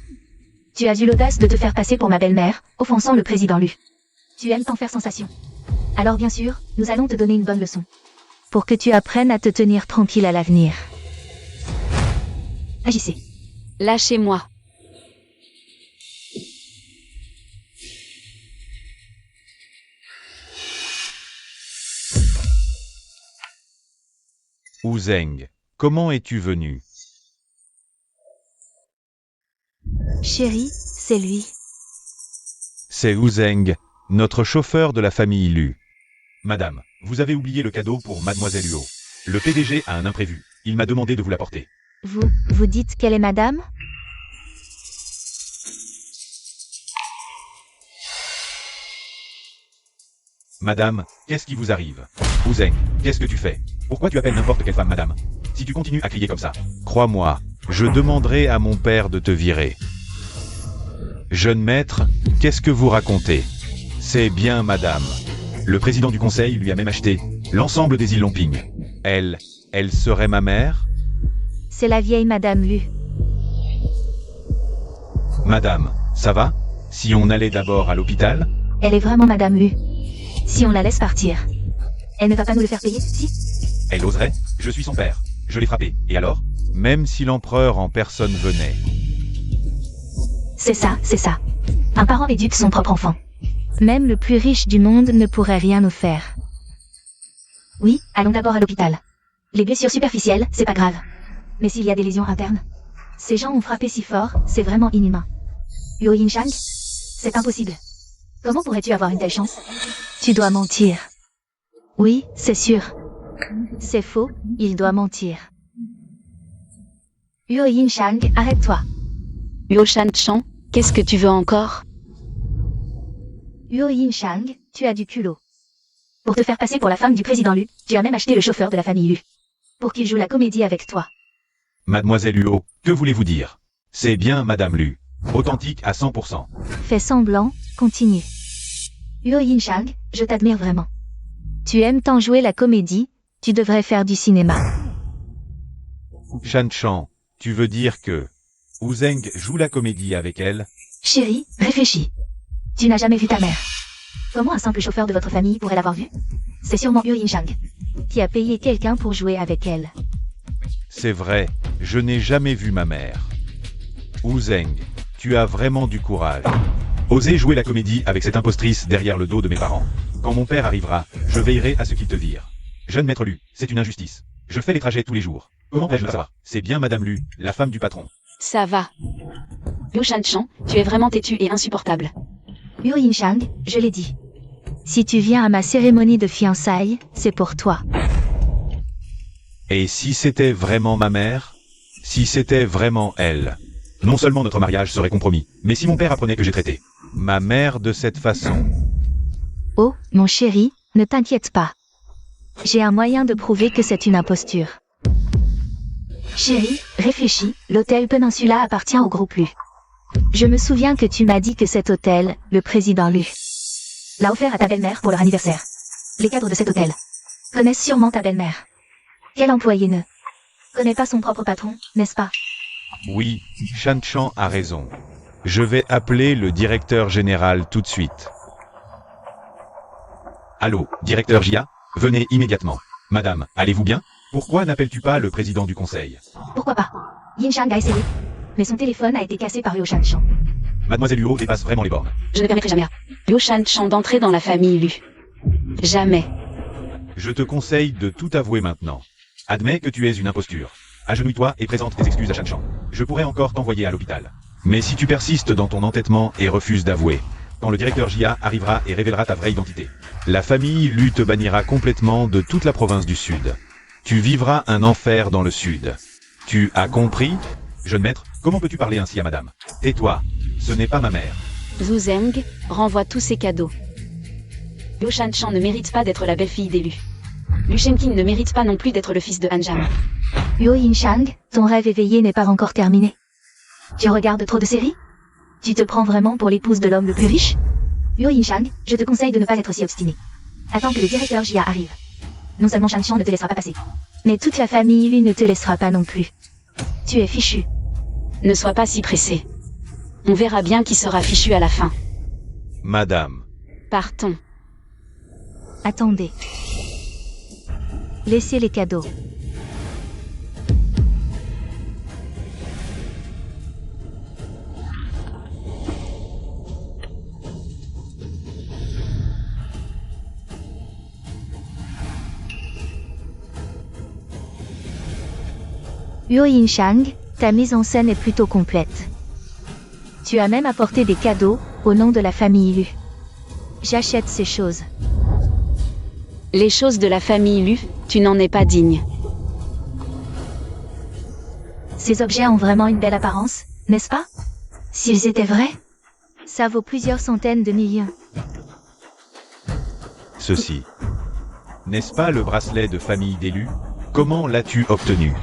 Tu as eu l'audace de te faire passer pour ma belle-mère, offensant le président Lu. Tu aimes t'en faire sensation. Alors bien sûr, nous allons te donner une bonne leçon. Pour que tu apprennes à te tenir tranquille à l'avenir. Agissez. Lâchez-moi. Wu Zeng, comment es-tu venu? Chérie, c'est lui. C'est Wu Zeng, notre chauffeur de la famille Lu. Madame, vous avez oublié le cadeau pour Mademoiselle Huo. Le PDG a un imprévu. Il m'a demandé de vous l'apporter. Vous dites qu'elle est madame? Madame, qu'est-ce qui vous arrive? Wu Zeng, qu'est-ce que tu fais? Pourquoi tu appelles n'importe quelle femme madame? Si tu continues à crier comme ça, crois-moi, je demanderai à mon père de te virer. Jeune maître, qu'est-ce que vous racontez? C'est bien madame. Le président du conseil lui a même acheté l'ensemble des îles Lomping. Elle serait ma mère? C'est la vieille madame Lu. Madame, ça va? Si on allait d'abord à l'hôpital? Elle est vraiment madame Lu. Si on la laisse partir. Elle ne va pas nous le faire payer, si? Elle oserait? Je suis son père. Je l'ai frappé. Et alors? Même si l'empereur en personne venait. C'est ça, c'est ça. Un parent éduque son propre enfant. Même le plus riche du monde ne pourrait rien nous faire. Oui, allons d'abord à l'hôpital. Les blessures superficielles, c'est pas grave. Mais s'il y a des lésions internes, ces gens ont frappé si fort, c'est vraiment inhumain. Huo Yinshang, c'est impossible. Comment pourrais-tu avoir une telle chance? Tu dois mentir. Oui, c'est sûr. C'est faux, il doit mentir. Huo Yinshang, arrête-toi. Huo Shan-Chan, qu'est-ce que tu veux encore? Huo Yinshang, tu as du culot. Pour te faire passer pour la femme du président Lu, tu as même acheté le chauffeur de la famille Lu. Pour qu'il joue la comédie avec toi. Mademoiselle Huo, que voulez-vous dire? C'est bien Madame Lu. Authentique à 100%. Fais semblant, continue. Huo Yinshang, je t'admire vraiment. Tu aimes tant jouer la comédie, tu devrais faire du cinéma. Shan-Chan, tu veux dire que Wu Zeng joue la comédie avec elle? Chérie, réfléchis. Tu n'as jamais vu ta mère. Comment un simple chauffeur de votre famille pourrait l'avoir vue? C'est sûrement Huo Yinshang, qui a payé quelqu'un pour jouer avec elle. C'est vrai, je n'ai jamais vu ma mère. Wu Zeng, tu as vraiment du courage. Osez jouer la comédie avec cette impostrice derrière le dos de mes parents. Quand mon père arrivera, je veillerai à ce qu'il te vire. Jeune maître Lu, c'est une injustice. Je fais les trajets tous les jours. Comment vais-je le savoir? C'est bien Madame Lu, la femme du patron. Ça va. Huo Shan-Chan, tu es vraiment têtu et insupportable. Huo Yinshang, je l'ai dit. Si tu viens à ma cérémonie de fiançailles, c'est pour toi. Et si c'était vraiment ma mère? Si c'était vraiment elle? Non seulement notre mariage serait compromis, mais si mon père apprenait que j'ai traité ma mère de cette façon. Oh, mon chéri, ne t'inquiète pas. J'ai un moyen de prouver que c'est une imposture. Chérie, réfléchis, l'hôtel Peninsula appartient au groupe Lu. Je me souviens que tu m'as dit que cet hôtel, le président Lu, l'a offert à ta belle-mère pour leur anniversaire. Les cadres de cet hôtel connaissent sûrement ta belle-mère. Quel employé ne connaît pas son propre patron, n'est-ce pas? Oui, Shan Chan a raison. Je vais appeler le directeur général tout de suite. Allô, directeur Jia? Venez immédiatement. Madame, allez-vous bien? Pourquoi n'appelles-tu pas le président du conseil? Pourquoi pas? Yin Shang a essayé, mais son téléphone a été cassé par Liu Shanshan. Mademoiselle Luo dépasse vraiment les bornes. Je ne permettrai jamais à Liu Shanshan d'entrer dans la famille Lu. Jamais. Je te conseille de tout avouer maintenant. Admets que tu es une imposture. Agenouille-toi et présente tes excuses à Shan Chan. Je pourrais encore t'envoyer à l'hôpital. Mais si tu persistes dans ton entêtement et refuses d'avouer, quand le directeur Jia arrivera et révélera ta vraie identité, la famille Lu te bannira complètement de toute la province du Sud. Tu vivras un enfer dans le Sud. Tu as compris? Jeune maître, comment peux-tu parler ainsi à madame? Tais-toi, ce n'est pas ma mère. Zhu Zeng renvoie tous ses cadeaux. Liu Shanshan ne mérite pas d'être la belle-fille d'Élu. Lu Shenqing ne mérite pas non plus d'être le fils de Han Jam. Yo Yin Shang, ton rêve éveillé n'est pas encore terminé. Tu regardes trop de séries? Tu te prends vraiment pour l'épouse de l'homme le plus riche? Yo Yin Shang, je te conseille de ne pas être si obstiné. Attends que le directeur Jia arrive. Non seulement Shan Chan ne te laissera pas passer, mais toute la famille lui ne te laissera pas non plus. Tu es fichu. Ne sois pas si pressé. On verra bien qui sera fichu à la fin. Madame. Partons. Attendez. Laissez les cadeaux. Yo Yin Shang, ta mise en scène est plutôt complète. Tu as même apporté des cadeaux, au nom de la famille Lu. J'achète ces choses. Les choses de la famille Lu, tu n'en es pas digne. Ces objets ont vraiment une belle apparence, n'est-ce pas? S'ils étaient vrais, ça vaut plusieurs centaines de millions. Ceci. N'est-ce pas le bracelet de famille d'élus? Comment l'as-tu obtenu?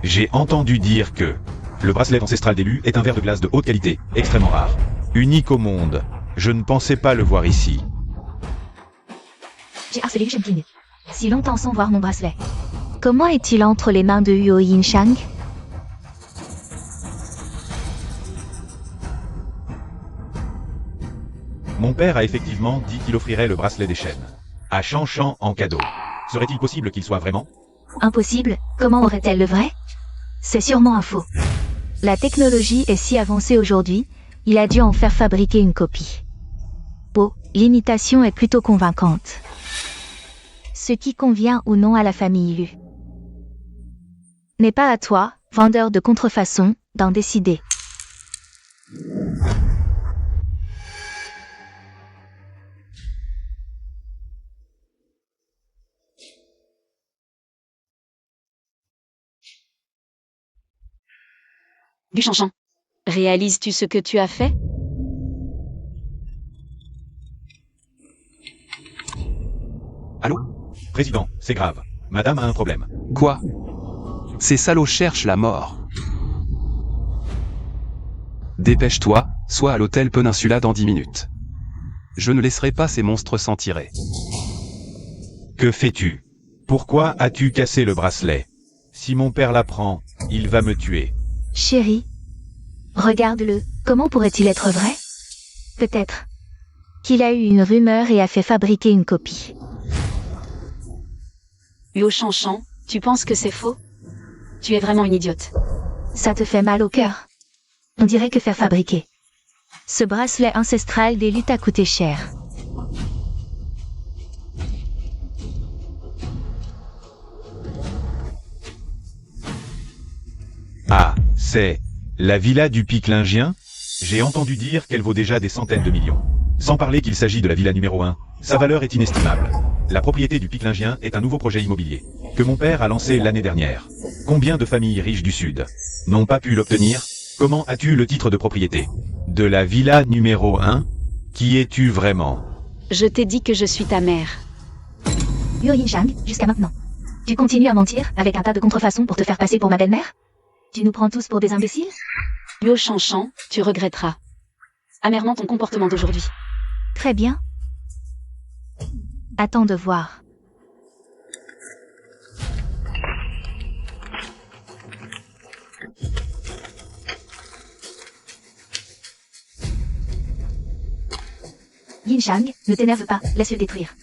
J'ai entendu dire que le bracelet ancestral d'élus est un verre de glace de haute qualité, extrêmement rare. Unique au monde. Je ne pensais pas le voir ici. J'ai harcelé Liu Shenqing si longtemps sans voir mon bracelet. Comment est-il entre les mains de Yo Yin Shang? Mon père a effectivement dit qu'il offrirait le bracelet des chaînes à Shan Chan en cadeau. Serait-il possible qu'il soit vraiment? Impossible, comment aurait-elle le vrai? C'est sûrement un faux. La technologie est si avancée aujourd'hui, il a dû en faire fabriquer une copie. Bon, l'imitation est plutôt convaincante. Ce qui convient ou non à la famille Lu. N'est pas à toi, vendeur de contrefaçon, d'en décider. Liu Shanshan, réalises-tu ce que tu as fait? Allô? Président, c'est grave. Madame a un problème. Quoi? Ces salauds cherchent la mort. Dépêche-toi, sois à l'hôtel Peninsula dans 10 minutes. Je ne laisserai pas ces monstres s'en tirer. Que fais-tu? Pourquoi as-tu cassé le bracelet? Si mon père l'apprend, il va me tuer. Chérie, regarde-le, comment pourrait-il être vrai? Peut-être qu'il a eu une rumeur et a fait fabriquer une copie. Liu Shanshan, tu penses que c'est faux? Tu es vraiment une idiote. Ça te fait mal au cœur. On dirait que faire fabriquer ce bracelet ancestral des Lu t'a coûté cher. Ah, c'est la villa du Pic-Lingien? J'ai entendu dire qu'elle vaut déjà des centaines de millions. Sans parler qu'il s'agit de la villa numéro 1, sa valeur est inestimable. La propriété du Pic-Lingien est un nouveau projet immobilier que mon père a lancé l'année dernière. Combien de familles riches du Sud n'ont pas pu l'obtenir? Comment as-tu le titre de propriété de la villa numéro 1? Qui es-tu vraiment? Je t'ai dit que je suis ta mère. Yo Yin Shang, jusqu'à maintenant. Tu continues à mentir avec un tas de contrefaçons pour te faire passer pour ma belle-mère? Tu nous prends tous pour des imbéciles? Liu Shanshan, tu regretteras amèrement ton comportement d'aujourd'hui. Très bien. Attends de voir. Yin Shang, ne t'énerve pas, laisse-le détruire.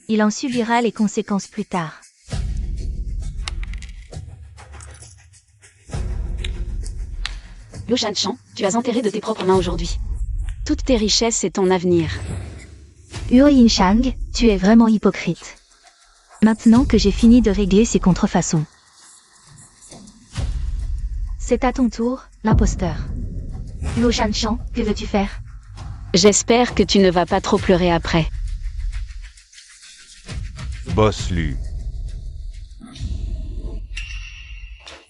Il en subira les conséquences plus tard. Liu Shanshan, tu as enterré de tes propres mains aujourd'hui. Toutes tes richesses et ton avenir. Huo Yin Shang, tu es vraiment hypocrite. Maintenant que j'ai fini de régler ces contrefaçons. C'est à ton tour, l'imposteur. Liu Shanshan, que veux-tu faire? J'espère que tu ne vas pas trop pleurer après. Boss Lu.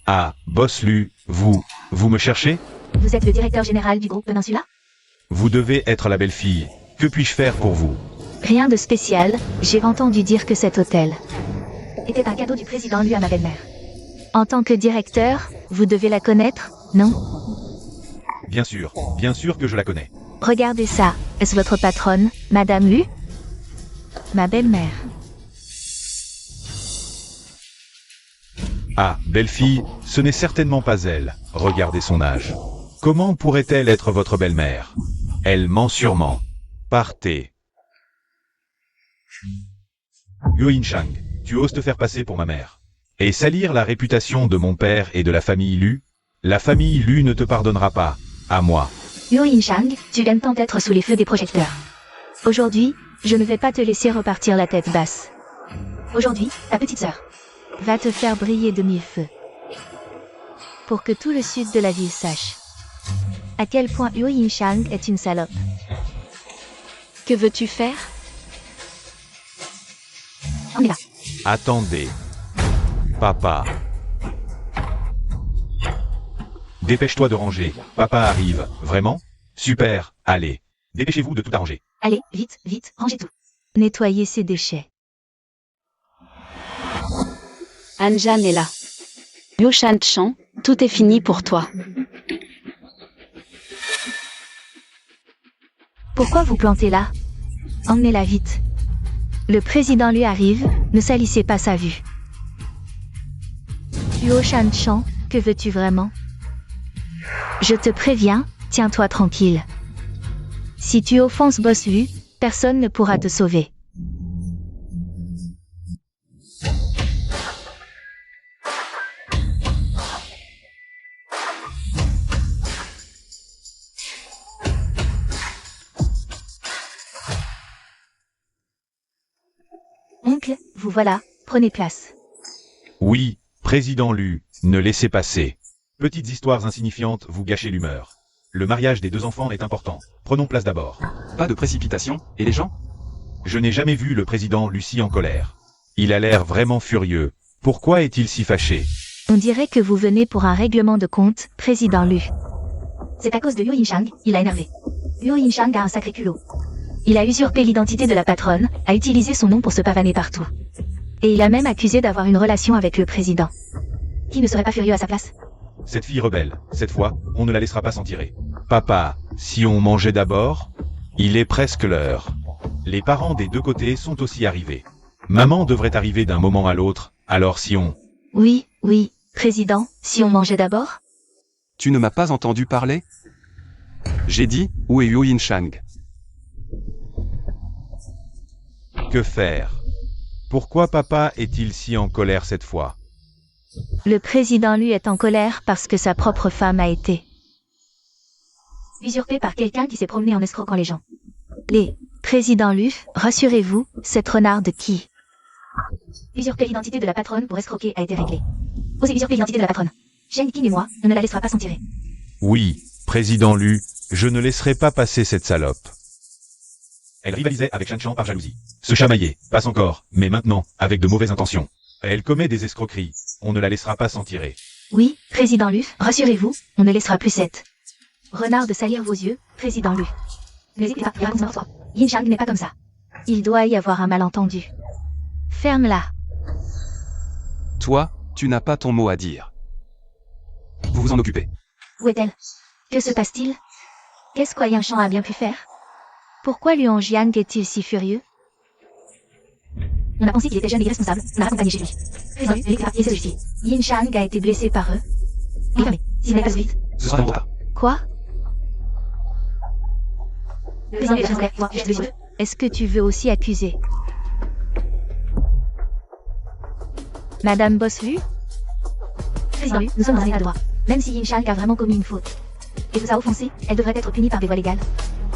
Ah, Boss Lu, vous me cherchez? Vous êtes le directeur général du groupe Peninsula? Vous devez être la belle-fille. Que puis-je faire pour vous? Rien de spécial, j'ai entendu dire que cet hôtel était un cadeau du président Lu à ma belle-mère. En tant que directeur, vous devez la connaître, non? Bien sûr que je la connais. Regardez ça, est-ce votre patronne, Madame Lu? Ma belle-mère. Ah, belle-fille, ce n'est certainement pas elle. Regardez son âge. Comment pourrait-elle être votre belle-mère? Elle ment sûrement. Partez. Huo Yin Shang, tu oses te faire passer pour ma mère. Et salir la réputation de mon père et de la famille Lu? La famille Lu ne te pardonnera pas. À moi. Huo Yin Shang, tu gagnes tant d'être sous les feux des projecteurs. Aujourd'hui, je ne vais pas te laisser repartir la tête basse. Aujourd'hui, ta petite sœur va te faire briller de mille feux. Pour que tout le sud de la ville sache à quel point Huo Yin Shang est une salope. Que veux-tu faire? On est là. Attendez. Papa. Dépêche-toi de ranger. Papa arrive. Vraiment? Super. Allez. Dépêchez-vous de tout arranger. Allez, vite, vite, rangez tout. Nettoyez ces déchets. Anjan est là. Liu Shanshan, tout est fini pour toi. Pourquoi vous plantez là? Emmenez-la vite. Le président lui arrive, ne salissez pas sa vue. Huo Shanshan, que veux-tu vraiment? Je te préviens, tiens-toi tranquille. Si tu offenses Boss Lu, personne ne pourra te sauver. Oncle, vous voilà, prenez place. Oui, président Lu, ne laissez passer. Petites histoires insignifiantes, vous gâchez l'humeur. Le mariage des deux enfants est important. Prenons place d'abord. Pas de précipitation, et les gens? Je n'ai jamais vu le président Lucie en colère. Il a l'air vraiment furieux. Pourquoi est-il si fâché? On dirait que vous venez pour un règlement de compte, président Lu. C'est à cause de Huo Yin Shang, il a énervé. Huo Yin Shang a un sacré culot. Il a usurpé l'identité de la patronne, a utilisé son nom pour se pavaner partout. Et il a même accusé d'avoir une relation avec le président. Qui ne serait pas furieux à sa place? Cette fille rebelle, cette fois, on ne la laissera pas s'en tirer. Papa, si on mangeait d'abord? Il est presque l'heure. Les parents des deux côtés sont aussi arrivés. Maman devrait arriver d'un moment à l'autre, alors si on... Oui, oui, président, si on mangeait d'abord? Tu ne m'as pas entendu parler? J'ai dit, où est Huo Yin Shang? Que faire? Pourquoi papa est-il si en colère cette fois? Le président Lu est en colère parce que sa propre femme a été usurpée par quelqu'un qui s'est promené en escroquant les gens. Les présidents Lu, rassurez-vous, cette renarde qui usurpait l'identité de la patronne pour escroquer a été réglée. Osez usurper l'identité de la patronne. Shen King et moi, on ne la laissera pas s'en tirer. Oui, président Lu, je ne laisserai pas passer cette salope. Elle rivalisait avec Shanshan par jalousie. Se chamailler, passe encore, mais maintenant, avec de mauvaises intentions. Elle commet des escroqueries. On ne la laissera pas s'en tirer. Oui, président Lu, rassurez-vous, on ne laissera plus cette renarde salir vos yeux, président Lu. N'hésitez pas, il raconte n'importe quoi. Yin Shang n'est pas comme ça. Il doit y avoir un malentendu. Ferme-la. Toi, tu n'as pas ton mot à dire. Vous vous en occupez. Où est-elle? Que se passe-t-il? Qu'est-ce qu'Yin Shan a bien pu faire? Pourquoi Luan Jiang est-il si furieux? On a pensé qu'il était jeune et irresponsable. On l'a accompagné chez lui. Président Lu, l'électorat et ses logiciels. Yin Shang a été blessé par eux. Et fermé. Si vous n'allez pas vite. Ce sera mon retard. Quoi? Le président Lu est très en colère. Moi, je suis désolé. Est-ce que tu veux aussi accuser Madame Boss-Lu? Président Lu, nous sommes dans un état de droit. Même si Yin Shang a vraiment commis une faute et vous a offensé, elle devrait être punie par des voies légales,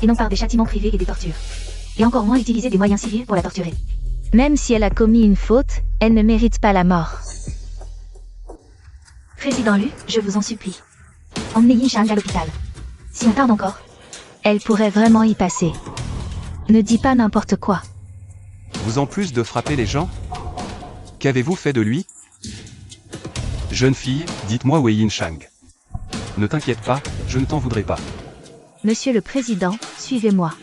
et non par des châtiments privés et des tortures. Et encore moins utiliser des moyens civils pour la torturer. Même si elle a commis une faute, elle ne mérite pas la mort. Président Lu, je vous en supplie. Emmenez Yin Shang à l'hôpital. Si on tarde encore, elle pourrait vraiment y passer. Ne dis pas n'importe quoi. Vous en plus de frapper les gens? Qu'avez-vous fait de lui? Jeune fille, dites-moi où est Yin Shang. Ne t'inquiète pas, je ne t'en voudrais pas. Monsieur le Président, suivez-moi.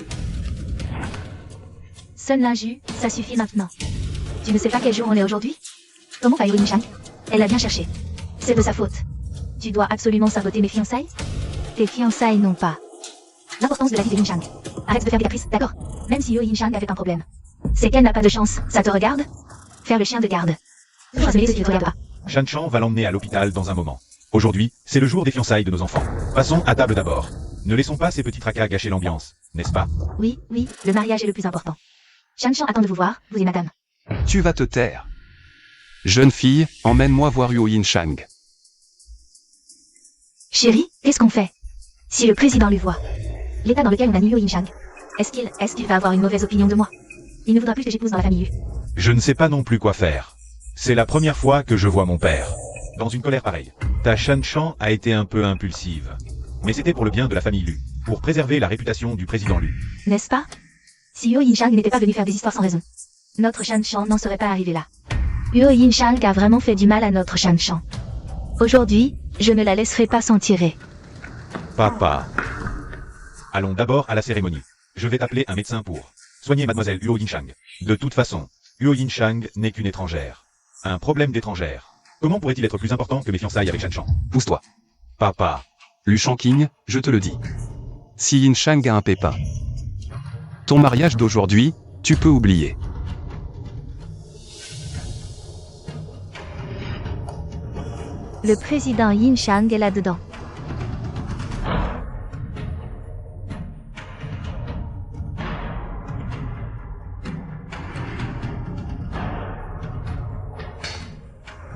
Sun Lin-Ju, ça suffit maintenant. Tu ne sais pas quel jour on est aujourd'hui? Comment va Yin Shang? Elle l'a bien cherché. C'est de sa faute. Tu dois absolument saboter mes fiançailles? Tes fiançailles non pas. L'importance de la vie de Yin Shang. Arrête de faire des caprices, d'accord? Même si Yin Shang avait un problème. C'est qu'elle n'a pas de chance, ça te regarde? Faire le chien de garde. Toujours ce qui ne te regarde pas. Shan Chan va l'emmener à l'hôpital dans un moment. Aujourd'hui, c'est le jour des fiançailles de nos enfants. Passons à table d'abord. Ne laissons pas ces petits tracas gâcher l'ambiance, n'est-ce pas? Oui, oui, le mariage est le plus important. Shan Chan attend de vous voir, vous et madame. Tu vas te taire. Jeune fille, emmène-moi voir Huo Yin Shang. Chérie, qu'est-ce qu'on fait? Si le président lui voit, l'état dans lequel on a mis Yin Shang, est-ce qu'il va avoir une mauvaise opinion de moi? Il ne voudra plus que j'épouse dans la famille Lu. Je ne sais pas non plus quoi faire. C'est la première fois que je vois mon père dans une colère pareille. Ta Shan Chan a été un peu impulsive. Mais c'était pour le bien de la famille Lu, pour préserver la réputation du président Lu. N'est-ce pas? Si Yin Shang n'était pas venu faire des histoires sans raison, notre Shan Chan n'en serait pas arrivé là. Yin Shang a vraiment fait du mal à notre Shan Chan. Aujourd'hui, je ne la laisserai pas s'en tirer. Papa. Allons d'abord à la cérémonie. Je vais t'appeler un médecin pour soigner mademoiselle Huo Yin Shang. De toute façon, Huo Yin Shang n'est qu'une étrangère. Un problème d'étrangère. Comment pourrait-il être plus important que mes fiançailles avec Shan Chan? Pousse-toi. Papa. Lu Shangqing, je te le dis. Si Yin Shang a un pépin, ton mariage d'aujourd'hui, tu peux oublier. Le président Yin Shang est là-dedans.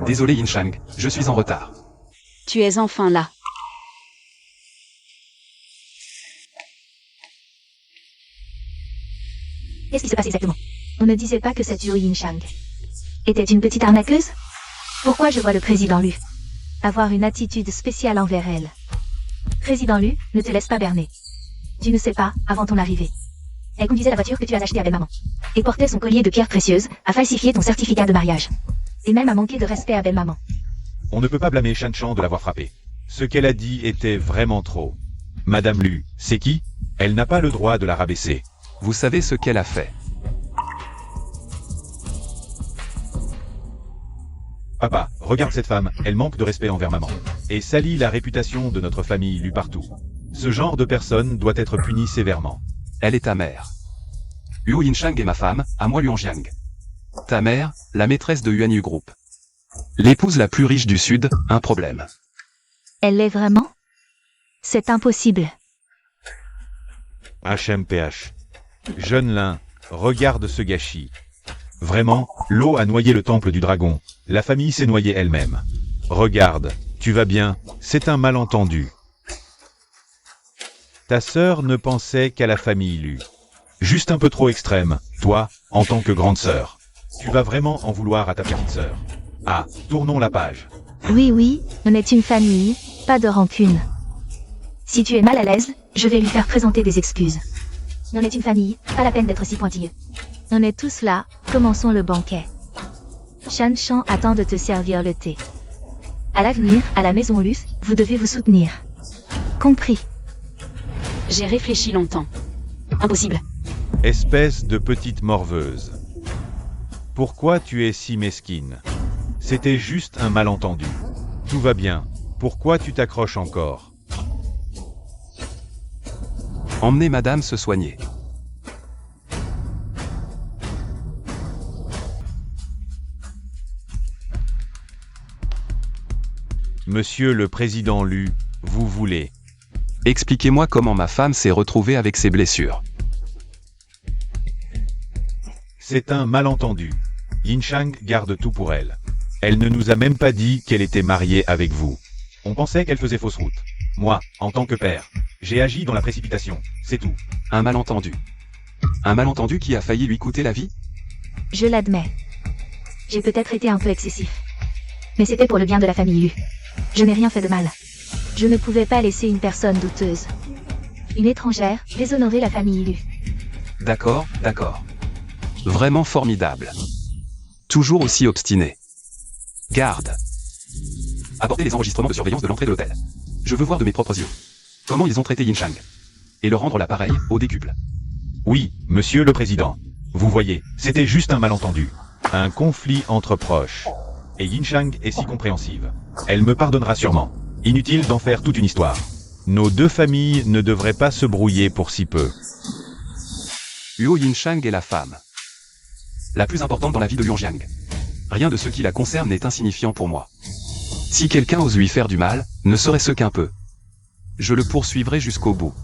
Désolé Yin Shang, je suis en retard. Tu es enfin là. Qu'est-ce qui se passe exactement? On ne disait pas que cette Yin Shang était une petite arnaqueuse? Pourquoi je vois le président Lu avoir une attitude spéciale envers elle? Président Lu, ne te laisse pas berner. Tu ne sais pas, avant ton arrivée, elle conduisait la voiture que tu as achetée à belle-maman, et portait son collier de pierres précieuses, a falsifié ton certificat de mariage, et même a manqué de respect à belle-maman. On ne peut pas blâmer Shan Chan de l'avoir frappée. Ce qu'elle a dit était vraiment trop. Madame Lu, c'est qui? Elle n'a pas le droit de la rabaisser. Vous savez ce qu'elle a fait. Papa, regarde cette femme, elle manque de respect envers maman. Et salit la réputation de notre famille Lu partout. Ce genre de personne doit être puni sévèrement. Elle est ta mère. Huo Yin Shang est ma femme, à moi Luan Jiang. Ta mère, la maîtresse de Yuan Yu Group. L'épouse la plus riche du Sud, un problème. Elle l'est vraiment? C'est impossible. HMPH. Jeune Lin, regarde ce gâchis. Vraiment, l'eau a noyé le temple du dragon. La famille s'est noyée elle-même. Regarde, tu vas bien, c'est un malentendu. Ta sœur ne pensait qu'à la famille Lu. Juste un peu trop extrême, toi, en tant que grande sœur. Tu vas vraiment en vouloir à ta petite sœur. Ah, tournons la page. Oui, on est une famille, pas de rancune. Si tu es mal à l'aise, je vais lui faire présenter des excuses. On est une famille, pas la peine d'être si pointilleux. On est tous là, commençons le banquet. Shan Chan attend de te servir le thé. À l'avenir, à la maison Lu, vous devez vous soutenir. Compris. J'ai réfléchi longtemps. Impossible. Espèce de petite morveuse. Pourquoi tu es si mesquine? C'était juste un malentendu. Tout va bien. Pourquoi tu t'accroches encore? Emmenez madame se soigner. Monsieur le président Lu, vous voulez... Expliquez-moi comment ma femme s'est retrouvée avec ses blessures. C'est un malentendu. Yinchang garde tout pour elle. Elle ne nous a même pas dit qu'elle était mariée avec vous. On pensait qu'elle faisait fausse route. Moi, en tant que père, j'ai agi dans la précipitation, c'est tout. Un malentendu. Un malentendu qui a failli lui coûter la vie? Je l'admets. J'ai peut-être été un peu excessif. Mais c'était pour le bien de la famille Lu. Je n'ai rien fait de mal. Je ne pouvais pas laisser une personne douteuse, une étrangère, déshonorer la famille Lu. D'accord, d'accord. Vraiment formidable. Toujours aussi obstiné. Garde. Apportez les enregistrements de surveillance de l'entrée de l'hôtel. Je veux voir de mes propres yeux comment ils ont traité Yinchang. Et leur rendre l'appareil au décuple. Oui, monsieur le président. Vous voyez, c'était juste un malentendu. Un conflit entre proches. Et Yinchang est si compréhensive. Elle me pardonnera sûrement. Inutile d'en faire toute une histoire. Nos deux familles ne devraient pas se brouiller pour si peu. Luo Yinchang est la femme la plus importante dans la vie de Luojiang. Rien de ce qui la concerne n'est insignifiant pour moi. Si quelqu'un ose lui faire du mal, ne serait-ce qu'un peu, je le poursuivrai jusqu'au bout.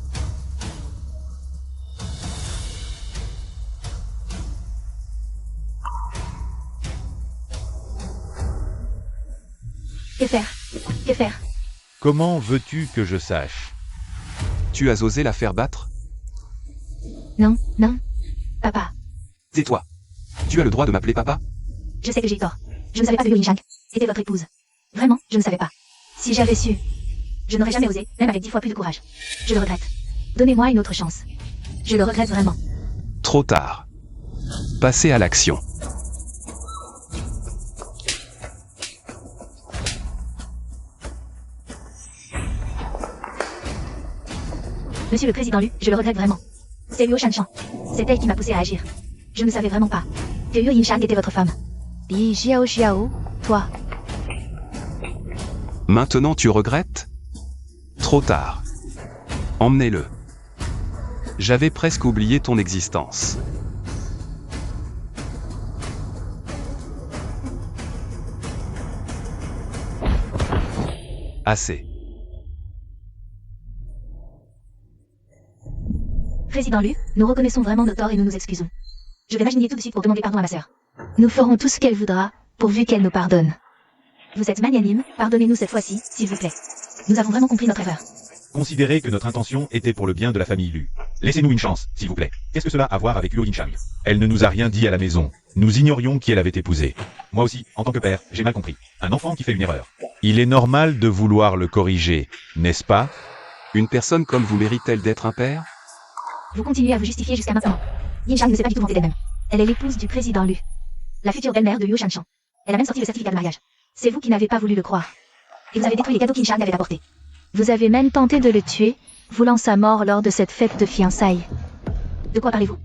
Que faire? Que faire? Comment veux-tu que je sache? Tu as osé la faire battre? Non, non. Papa, Tais-toi. Tu as le droit de m'appeler papa? je sais que j'ai tort. Je ne savais pas que Liu Yinchang était votre épouse. Vraiment, je ne savais pas. Si j'avais su, je n'aurais jamais osé, même avec 10 fois plus de courage. Je le regrette. Donnez-moi une autre chance. Je le regrette vraiment. Trop tard. Passez à l'action. Monsieur le président Lu, je le regrette vraiment. C'est Luo Shanshan. C'est elle qui m'a poussé à agir. Je ne savais vraiment pas que Liu Yinchang était votre femme. Li Xiao, toi. Maintenant tu regrettes? Trop tard. Emmenez-le. J'avais presque oublié ton existence. Assez. Président Lu, nous reconnaissons vraiment nos torts et nous nous excusons. Je vais m'agenouiller tout de suite pour demander pardon à ma sœur. Nous ferons tout ce qu'elle voudra, pourvu qu'elle nous pardonne. Vous êtes magnanime, pardonnez-nous cette fois-ci, s'il vous plaît. Nous avons vraiment compris notre erreur. Considérez que notre intention était pour le bien de la famille Lu. Laissez-nous une chance, s'il vous plaît. Qu'est-ce que cela a à voir avec Luo Yinchang? Elle ne nous a rien dit à la maison. Nous ignorions qui elle avait épousé. Moi aussi, en tant que père, j'ai mal compris. Un enfant qui fait une erreur. Il est normal de vouloir le corriger, n'est-ce pas? Une personne comme vous mérite-t-elle d'être un père? Vous continuez à vous justifier jusqu'à maintenant. Yinchang ne s'est pas du tout vantée d'elle-même. Elle est l'épouse du président Lu. La future belle-mère de Liu Shanshan. Elle a même sorti le certificat de mariage. C'est vous qui n'avez pas voulu le croire. Et vous avez détruit les cadeaux qu'Yinchang avait apportés. Vous avez même tenté de le tuer, voulant sa mort lors de cette fête de fiançailles. De quoi parlez-vous?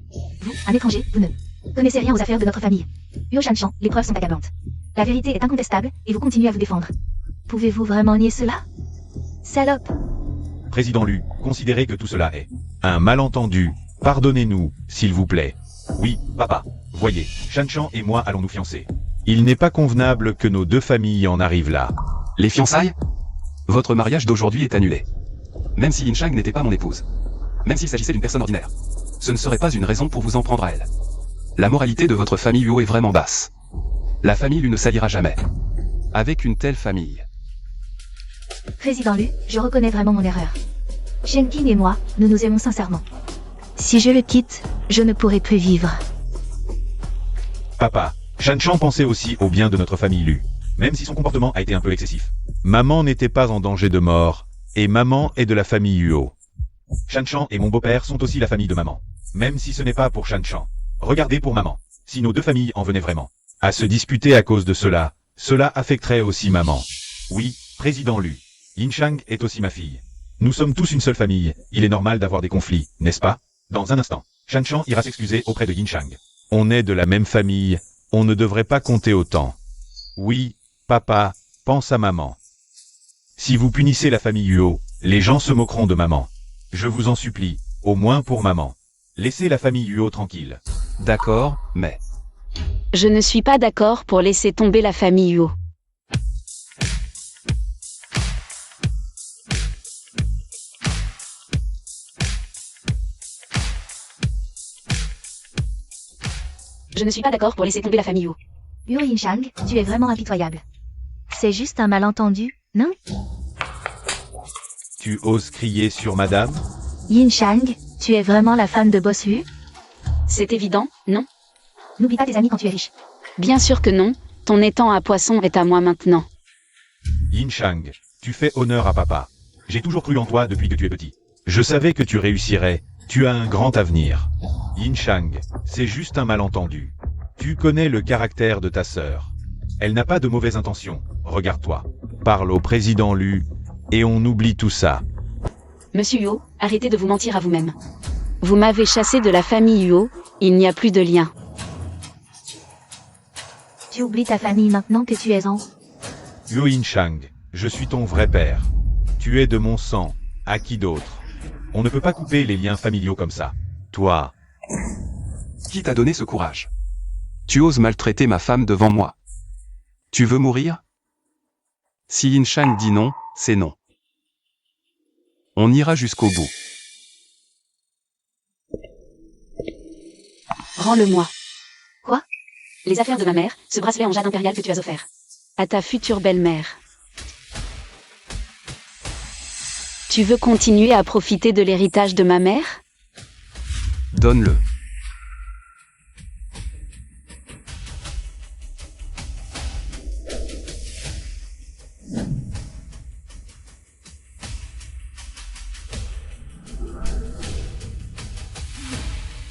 Vous, un étranger, vous ne connaissez rien aux affaires de notre famille. Liu Shanshan, les preuves sont accablantes. La vérité est incontestable, et vous continuez à vous défendre. Pouvez-vous vraiment nier cela? Salope! Président Lu, considérez que tout cela est un malentendu. Pardonnez-nous, s'il vous plaît. Oui, papa. Voyez, Shanshan et moi allons nous fiancer. Il n'est pas convenable que nos deux familles en arrivent là. Les fiançailles? Votre mariage d'aujourd'hui est annulé. Même si Yinchang n'était pas mon épouse. Même s'il s'agissait d'une personne ordinaire. Ce ne serait pas une raison pour vous en prendre à elle. La moralité de votre famille Luo est vraiment basse. La famille Lu ne s'alliera jamais. Avec une telle famille. Président Lu, je reconnais vraiment mon erreur. Shenkin et moi, nous nous aimons sincèrement. Si je le quitte, je ne pourrai plus vivre. Papa, Shanshan pensait aussi au bien de notre famille Lu, même si son comportement a été un peu excessif. Maman n'était pas en danger de mort, et maman est de la famille Luo. Shanshan et mon beau-père sont aussi la famille de maman, même si ce n'est pas pour Shanshan. Regardez pour maman, si nos deux familles en venaient vraiment à se disputer à cause de cela, cela affecterait aussi maman. Oui, président Lu, Yinchang est aussi ma fille. Nous sommes tous une seule famille, il est normal d'avoir des conflits, n'est-ce pas? Dans un instant, Shanshan ira s'excuser auprès de Yinchang. On est de la même famille, on ne devrait pas compter autant. Oui, papa, pense à maman. Si vous punissez la famille Luo, les gens se moqueront de maman. Je vous en supplie, au moins pour maman. Laissez la famille Luo tranquille. D'accord, mais... Je ne suis pas d'accord pour laisser tomber la famille Luo. Je ne suis pas d'accord pour laisser tomber la famille Yu. Yu Yinshang, tu es vraiment impitoyable. C'est juste un malentendu, non? Tu oses crier sur madame? Yinshang, tu es vraiment la femme de Boss Yu? C'est évident, non? N'oublie pas tes amis quand tu es riche. Bien sûr que non, ton étang à poisson est à moi maintenant. Yinshang, tu fais honneur à papa. J'ai toujours cru en toi depuis que tu es petit. Je savais que tu réussirais, tu as un grand avenir. Yinshang, c'est juste un malentendu. Tu connais le caractère de ta sœur. Elle n'a pas de mauvaises intentions, regarde-toi. Parle au président Lu, et on oublie tout ça. Monsieur Yu, arrêtez de vous mentir à vous-même. Vous m'avez chassé de la famille Yu, il n'y a plus de lien. Tu oublies ta famille maintenant que tu es en... Yu Yinshang, je suis ton vrai père. Tu es de mon sang, à qui d'autre? On ne peut pas couper les liens familiaux comme ça. Toi, Qui t'a donné ce courage? Tu oses maltraiter ma femme devant moi. Tu veux mourir? Si Yinshang dit non, c'est non. On ira jusqu'au bout. Rends-le-moi. Quoi? Les affaires de ma mère, ce bracelet en jade impérial que tu as offert. À ta future belle-mère. Tu veux continuer à profiter de l'héritage de ma mère? Donne-le.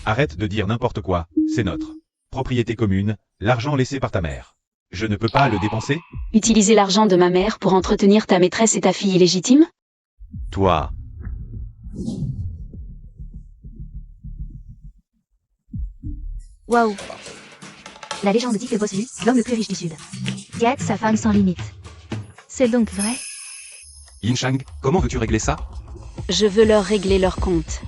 arrête de dire n'importe quoi, c'est notre propriété commune, l'argent laissé par ta mère. Je ne peux pas le dépenser? Utiliser l'argent de ma mère pour entretenir ta maîtresse et ta fille illégitime? Toi, Waouh. La légende dit que Boss Yu, l'homme le plus riche du Sud, guette sa femme sans limite. C'est donc vrai? Yinshang, comment veux-tu régler ça? Je veux leur régler leur compte.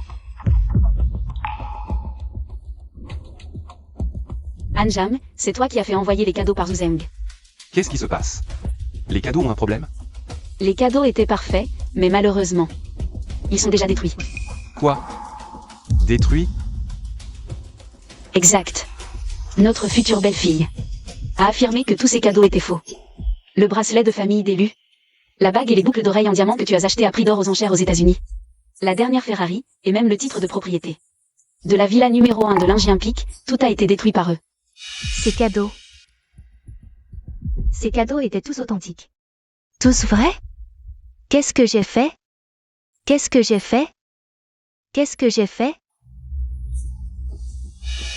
Anjam, c'est toi qui as fait envoyer les cadeaux par Zuzeng. Qu'est-ce qui se passe? Les cadeaux ont un problème? Les cadeaux étaient parfaits, mais malheureusement, ils sont déjà détruits. Quoi? Détruit? Exact. Notre future belle-fille a affirmé que tous ces cadeaux étaient faux. Le bracelet de famille d'élus, la bague et les boucles d'oreilles en diamant que tu as achetées à prix d'or aux enchères aux États-Unis, la dernière Ferrari, et même le titre de propriété de la villa numéro 1 de Lingien Peak, tout a été détruit par eux. Ces cadeaux étaient tous authentiques. Tous vrais? Qu'est-ce que j'ai fait? Qu'est-ce que j'ai fait? Qu'est-ce que j'ai fait?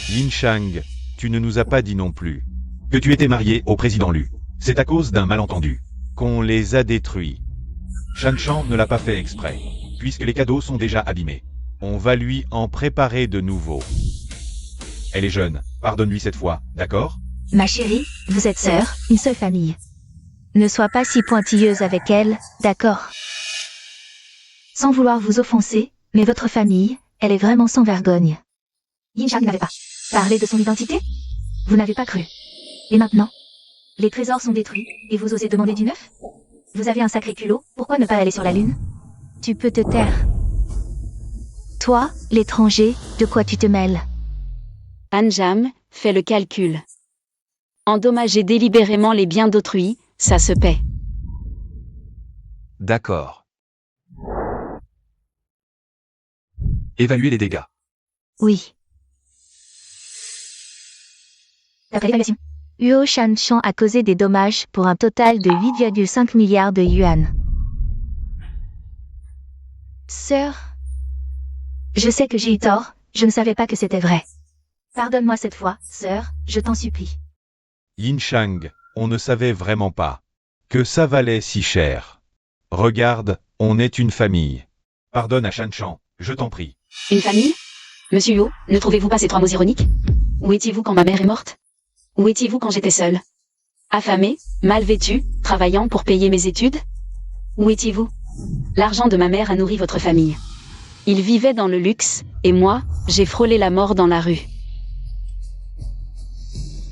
Yinshang, tu ne nous as pas dit non plus que tu étais marié au président Lu. C'est à cause d'un malentendu qu'on les a détruits. Shanshan ne l'a pas fait exprès, puisque les cadeaux sont déjà abîmés. On va lui en préparer de nouveaux. Elle est jeune, pardonne-lui cette fois, d'accord? Ma chérie, vous êtes sœurs, une seule famille. Ne sois pas si pointilleuse avec elle, d'accord? Sans vouloir vous offenser, mais votre famille, elle est vraiment sans vergogne. Yinshang n'avait pas parlé de son identité? Vous n'avez pas cru. Et maintenant? Les trésors sont détruits, et vous osez demander du neuf? Vous avez un sacré culot, pourquoi ne pas aller sur la lune? Tu peux te taire. Toi, l'étranger, de quoi tu te mêles? Anjam, fais le calcul. Endommager délibérément les biens d'autrui, ça se paie. D'accord. Évaluer les dégâts. Oui. D'après l'évaluation, Huo Shanshan a causé des dommages pour un total de 8,5 milliards de yuan. Sœur, je sais que j'ai eu tort, je ne savais pas que c'était vrai. Pardonne-moi cette fois, sœur, je t'en supplie. Yinshang, on ne savait vraiment pas que ça valait si cher. Regarde, on est une famille. Pardonne à Shanshan, je t'en prie. Une famille? Monsieur Yu, ne trouvez-vous pas ces trois mots ironiques? Où étiez-vous quand ma mère est morte? Où étiez-vous quand j'étais seule? Affamée, mal vêtue, travaillant pour payer mes études? Où étiez-vous? L'argent de ma mère a nourri votre famille. Il vivait dans le luxe, et moi, j'ai frôlé la mort dans la rue.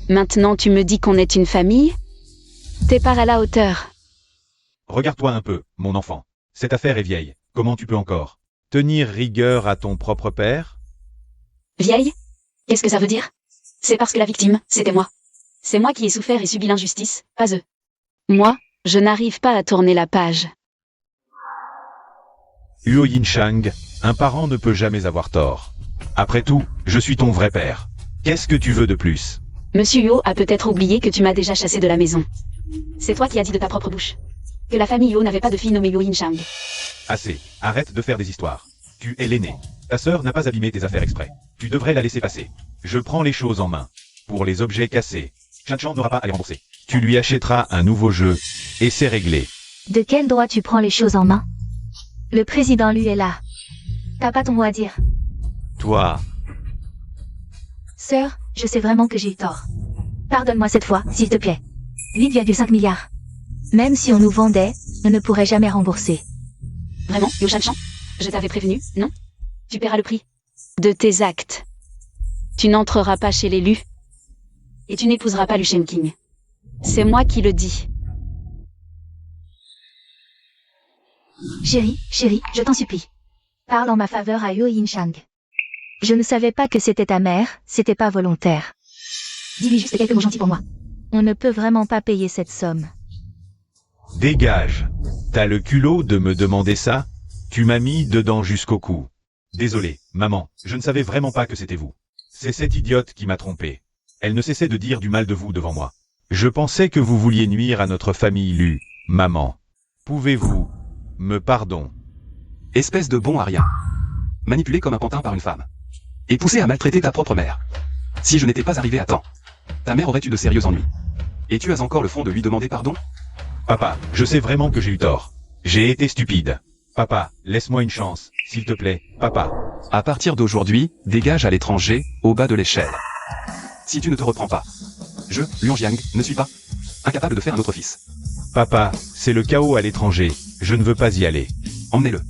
Maintenant tu me dis qu'on est une famille? T'es pas à la hauteur. Regarde-toi un peu, mon enfant. Cette affaire est vieille. Comment tu peux encore tenir rigueur à ton propre père? Vieille? Qu'est-ce que ça veut dire? C'est parce que la victime, c'était moi. C'est moi qui ai souffert et subi l'injustice, pas eux. Moi, je n'arrive pas à tourner la page. Huo Yinchang, un parent ne peut jamais avoir tort. Après tout, je suis ton vrai père. Qu'est-ce que tu veux de plus? Monsieur Huo a peut-être oublié que tu m'as déjà chassé de la maison. C'est toi qui as dit de ta propre bouche que la famille Huo n'avait pas de fille nommée Huo Yinchang. Assez, arrête de faire des histoires. Tu es l'aîné. Ta sœur n'a pas abîmé tes affaires exprès. Tu devrais la laisser passer. Je prends les choses en main. Pour les objets cassés, Shanshan n'aura pas à les rembourser. Tu lui achèteras un nouveau jeu, et c'est réglé. De quel droit tu prends les choses en main? Le président, lui, est là. T'as pas ton mot à dire. Toi, Sœur, je sais vraiment que j'ai eu tort. Pardonne-moi cette fois, s'il te plaît. 8,5 milliards. Même si on nous vendait, on ne pourrait jamais rembourser. Vraiment, Yo Shanshan? Je t'avais prévenu, non? Tu paieras le prix de tes actes. Tu n'entreras pas chez l'élu. Et tu n'épouseras pas Lu Shenking. C'est moi qui le dis. Chérie, je t'en supplie. Parle en ma faveur à Huo Yinchang. Je ne savais pas que c'était ta mère, c'était pas volontaire. Dis-lui juste quelques mots gentils pour moi. On ne peut vraiment pas payer cette somme. dégage. T'as le culot de me demander ça? Tu m'as mis dedans jusqu'au cou. Désolé, maman, je ne savais vraiment pas que c'était vous. C'est cette idiote qui m'a trompé. Elle ne cessait de dire du mal de vous devant moi. Je pensais que vous vouliez nuire à notre famille Lu, maman. Pouvez-vous me pardon? Espèce de bon à rien. Manipulé comme un pantin par une femme. Et poussé à maltraiter ta propre mère. Si je n'étais pas arrivé à temps, ta mère aurait eu de sérieux ennuis. Et tu as encore le fond de lui demander pardon? Papa, je sais vraiment que j'ai eu tort. J'ai été stupide. Papa, laisse-moi une chance, s'il te plaît, papa. À partir d'aujourd'hui, dégage à l'étranger, au bas de l'échelle. Si tu ne te reprends pas, je, Luan Jiang, ne suis pas incapable de faire un autre fils. Papa, c'est le chaos à l'étranger, je ne veux pas y aller. Emmenez-le.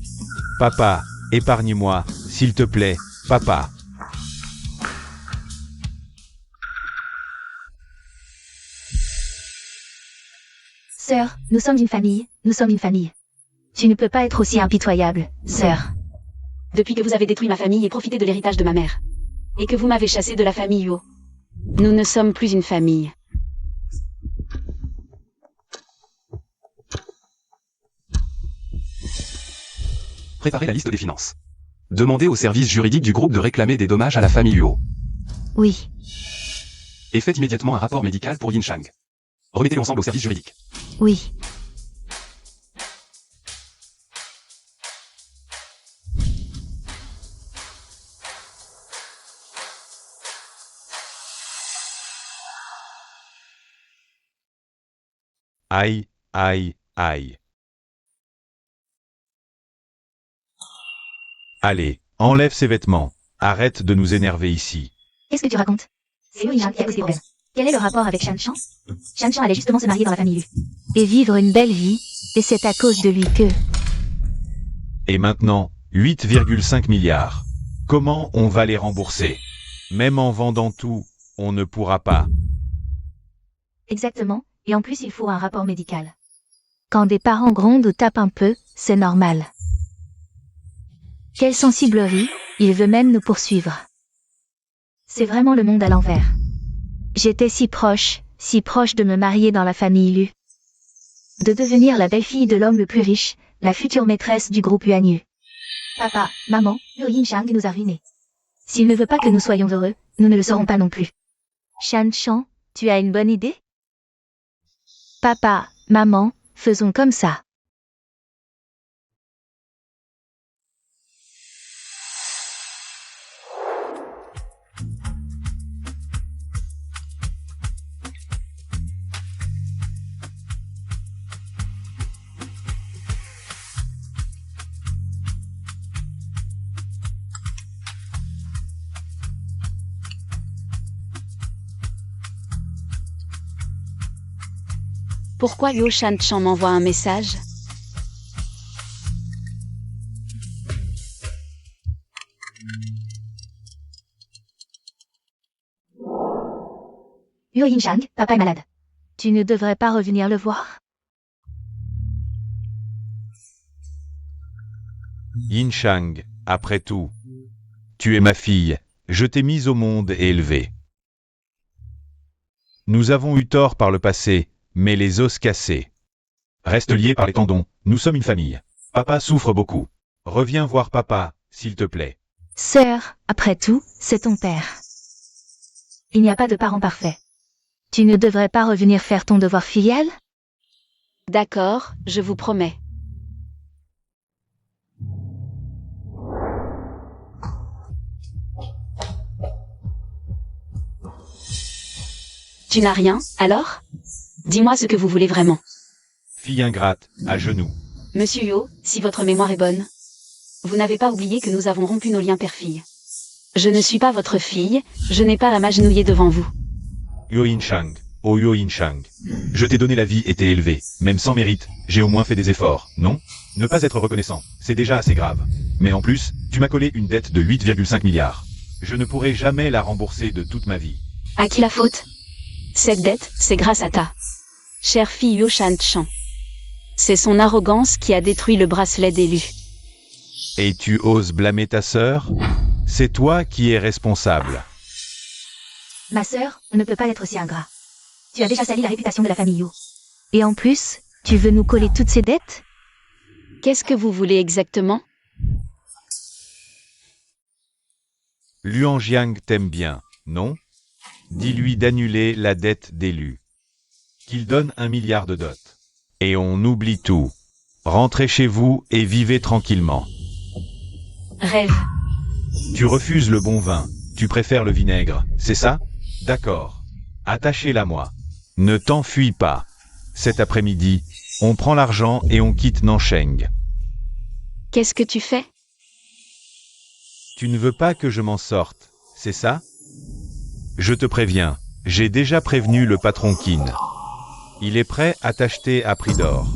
Papa, épargne-moi, s'il te plaît, papa. Sœur, nous sommes une famille, nous sommes une famille. Tu ne peux pas être aussi impitoyable, sœur. Depuis que vous avez détruit ma famille et profité de l'héritage de ma mère. Et que vous m'avez chassé de la famille Huo. Nous ne sommes plus une famille. Préparez la liste des finances. Demandez au service juridique du groupe de réclamer des dommages à la famille Huo. Oui. Et faites immédiatement un rapport médical pour Yinchang. Remettez l'ensemble au service juridique. Oui. Aïe, aïe, aïe. Allez, enlève ces vêtements. Arrête de nous énerver ici. Qu'est-ce que tu racontes? C'est Huo Yinchang qui a causé des problèmes. Quel est le rapport avec Shanshan? Shanshan allait justement se marier dans la famille Lu. Et vivre une belle vie, et c'est à cause de lui que... Et maintenant, 8,5 milliards. Comment on va les rembourser? Même en vendant tout, on ne pourra pas. Exactement, et en plus il faut un rapport médical. Quand des parents grondent ou tapent un peu, c'est normal. Quelle sensiblerie, il veut même nous poursuivre. C'est vraiment le monde à l'envers. J'étais si proche de me marier dans la famille Lu. De devenir la belle-fille de l'homme le plus riche, la future maîtresse du groupe Yuanyu. Papa, maman, Huo Yinchang nous a ruinés. S'il ne veut pas que nous soyons heureux, nous ne le serons pas non plus. Shanshan, tu as une bonne idée? Papa, maman, faisons comme ça. Pourquoi Yo Shanshan m'envoie un message? Huo Yinchang, papa est malade. Tu ne devrais pas revenir le voir? Yinchang, après tout. Tu es ma fille, je t'ai mise au monde et élevée. Nous avons eu tort par le passé, mais les os cassés. Reste lié par les tendons, nous sommes une famille. Papa souffre beaucoup. Reviens voir papa, s'il te plaît. Sœur, après tout, c'est ton père. Il n'y a pas de parent parfait. Tu ne devrais pas revenir faire ton devoir filial? D'accord, je vous promets. Tu n'as rien, alors? Dis-moi ce que vous voulez vraiment. Fille ingrate, à genoux. Monsieur Yo, si votre mémoire est bonne, vous n'avez pas oublié que nous avons rompu nos liens père-fille. Je ne suis pas votre fille, je n'ai pas à m'agenouiller devant vous. Yo Chang, oh Yo Chang. Je t'ai donné la vie et t'ai élevé, même sans mérite, j'ai au moins fait des efforts, non? Ne pas être reconnaissant, c'est déjà assez grave. Mais en plus, tu m'as collé une dette de 8,5 milliards. Je ne pourrai jamais la rembourser de toute ma vie. À qui la faute? Cette dette, c'est grâce à ta chère fille Yo Chan. C'est son arrogance qui a détruit le bracelet d'élu. Et tu oses blâmer ta sœur? C'est toi qui es responsable. Ma sœur ne peut pas être aussi ingrat. Tu as déjà sali la réputation de la famille Yo. Et en plus, tu veux nous coller toutes ces dettes? Qu'est-ce que vous voulez exactement? Luan Jiang t'aime bien, non? Dis-lui d'annuler la dette d'élu. Qu'il donne 1 milliard de dot. Et on oublie tout. Rentrez chez vous et vivez tranquillement. Rêve. Tu refuses le bon vin, tu préfères le vinaigre, c'est ça? D'accord. Attachez-la moi. Ne t'enfuis pas. Cet après-midi, on prend l'argent et on quitte Nancheng. Qu'est-ce que tu fais? Tu ne veux pas que je m'en sorte, c'est ça? Je te préviens, j'ai déjà prévenu le patron Qin. Il est prêt à t'acheter à prix d'or.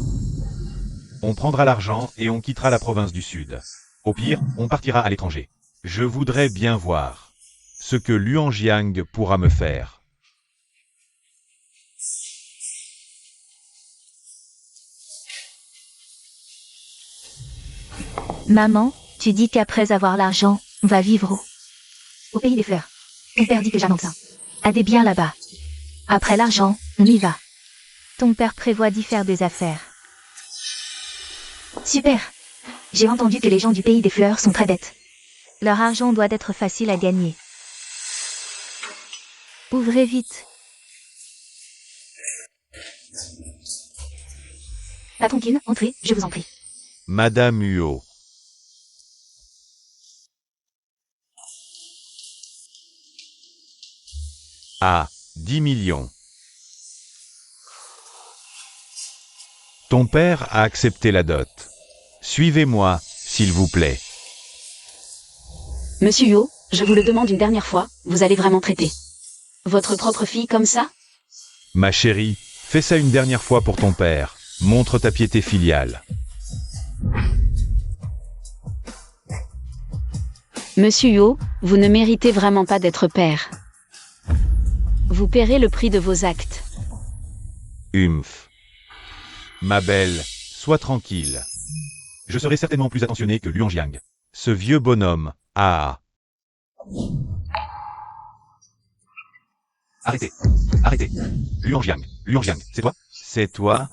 On prendra l'argent et on quittera la province du Sud. Au pire, on partira à l'étranger. Je voudrais bien voir ce que Luan Jiang pourra me faire. Maman, tu dis qu'après avoir l'argent, on va vivre au pays des fleurs. Ton père dit que j'annonce ça. A des biens là-bas. Après l'argent, on y va. Ton père prévoit d'y faire des affaires. Super. J'ai entendu que les gens du pays des fleurs sont très bêtes. Leur argent doit être facile à gagner. Ouvrez vite. Patron Qin, entrez, je vous en prie. Madame Huo. Ah, 10 millions. Ton père a accepté la dot. Suivez-moi, s'il vous plaît. Monsieur Yo, je vous le demande une dernière fois, vous allez vraiment traiter votre propre fille comme ça? Ma chérie, fais ça une dernière fois pour ton père. Montre ta piété filiale. Monsieur Yo, vous ne méritez vraiment pas d'être père. Vous paierez le prix de vos actes. Humph. Ma belle, sois tranquille. Je serai certainement plus attentionné que Luan Jiang. Ce vieux bonhomme, ah. Arrêtez. Arrêtez. Luan Jiang, c'est toi? C'est toi?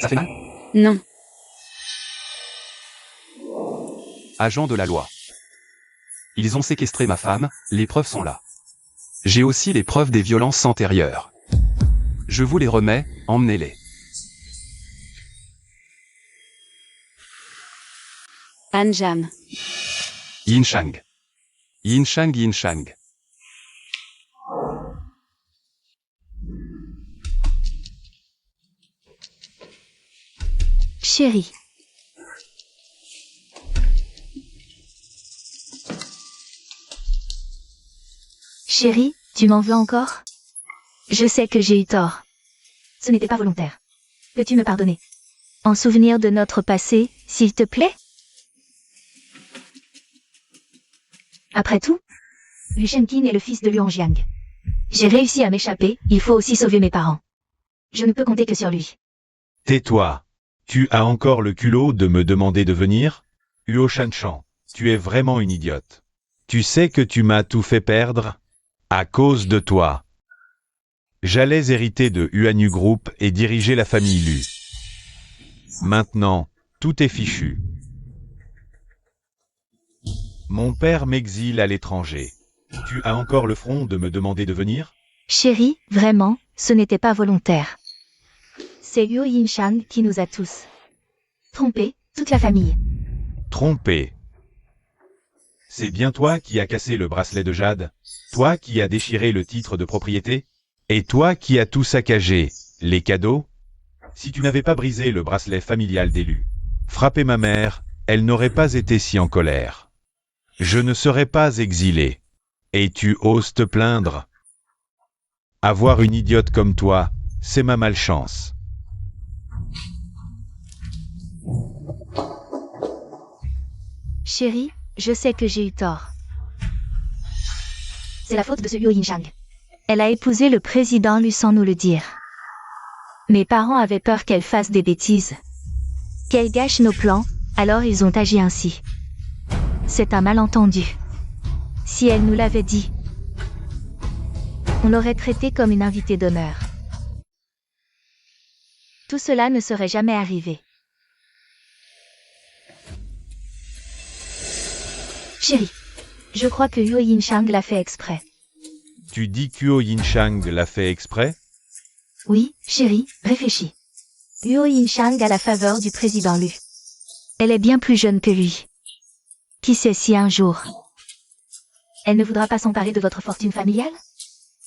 Ça fait mal? Non. Agent de la loi. Ils ont séquestré ma femme, les preuves sont là. J'ai aussi les preuves des violences antérieures. Je vous les remets, emmenez-les. Anjam. Yin Shang. Yin Shang, Yin Shang. Chérie. Chérie, tu m'en veux encore? Je sais que j'ai eu tort. Ce n'était pas volontaire. Peux-tu me pardonner? En souvenir de notre passé, s'il te plaît? Après tout, Liu Shenqin est le fils de Liu Hongjiang. J'ai réussi à m'échapper, il faut aussi sauver mes parents. Je ne peux compter que sur lui. Tais-toi. Tu as encore le culot de me demander de venir? Huo Shanshan, tu es vraiment une idiote. Tu sais que tu m'as tout fait perdre? À cause de toi. J'allais hériter de Huanyu Group et diriger la famille Lu. Maintenant, tout est fichu. Mon père m'exile à l'étranger. Tu as encore le front de me demander de venir? Chérie, vraiment, ce n'était pas volontaire. C'est Liu Yinshang qui nous a tous trompés, toute la famille. Trompé. C'est bien toi qui as cassé le bracelet de jade? Toi qui as déchiré le titre de propriété? Et toi qui as tout saccagé, les cadeaux? Si tu n'avais pas brisé le bracelet familial d'élu, frappé ma mère, elle n'aurait pas été si en colère. Je ne serais pas exilé. Et tu oses te plaindre? Avoir une idiote comme toi, c'est ma malchance. Chérie, je sais que j'ai eu tort. C'est la faute de ce Liu Yinshang. Elle a épousé le président Lu sans nous le dire. Mes parents avaient peur qu'elle fasse des bêtises. Qu'elle gâche nos plans, alors ils ont agi ainsi. C'est un malentendu. Si elle nous l'avait dit, on l'aurait traitée comme une invitée d'honneur. Tout cela ne serait jamais arrivé. Chérie, je crois que Liu Yinshang l'a fait exprès. Tu dis qu'Huo Yinshang l'a fait exprès? Oui, chérie, réfléchis. Liu Yinshang a la faveur du président Lu. Elle est bien plus jeune que lui. Qui sait si un jour, elle ne voudra pas s'emparer de votre fortune familiale?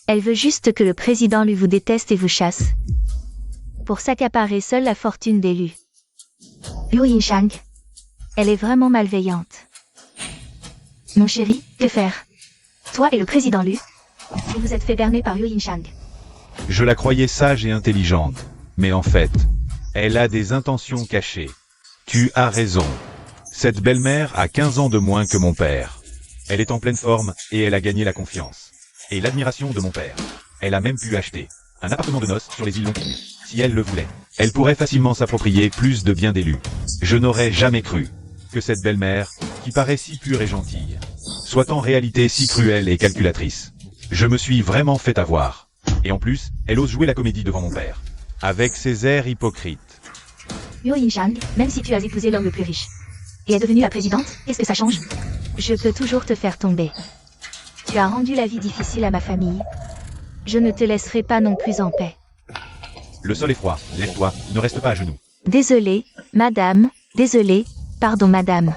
Elle veut juste que le président Lu vous déteste et vous chasse. Pour s'accaparer seule la fortune des Lu. Liu Yinshang, elle est vraiment malveillante. Mon chéri, que faire? Toi et le président Lu, vous vous êtes fait berner par Liu Yinshang. Je la croyais sage et intelligente, mais en fait, elle a des intentions cachées. Tu as raison. Cette belle-mère a 15 ans de moins que mon père. Elle est en pleine forme et elle a gagné la confiance et l'admiration de mon père. Elle a même pu acheter un appartement de noces sur les îles Lonquimille. Si elle le voulait, elle pourrait facilement s'approprier plus de biens d'élus. Je n'aurais jamais cru que cette belle-mère, qui paraît si pure et gentille, soit en réalité si cruelle et calculatrice. Je me suis vraiment fait avoir. Et en plus, elle ose jouer la comédie devant mon père, avec ses airs hypocrites. Liu Yinshang, même si tu as épousé l'homme le plus riche et est devenue la présidente, qu'est-ce que ça change? Je peux toujours te faire tomber. Tu as rendu la vie difficile à ma famille. Je ne te laisserai pas non plus en paix. Le sol est froid, lève-toi, ne reste pas à genoux. Désolée, madame, désolée, pardon madame.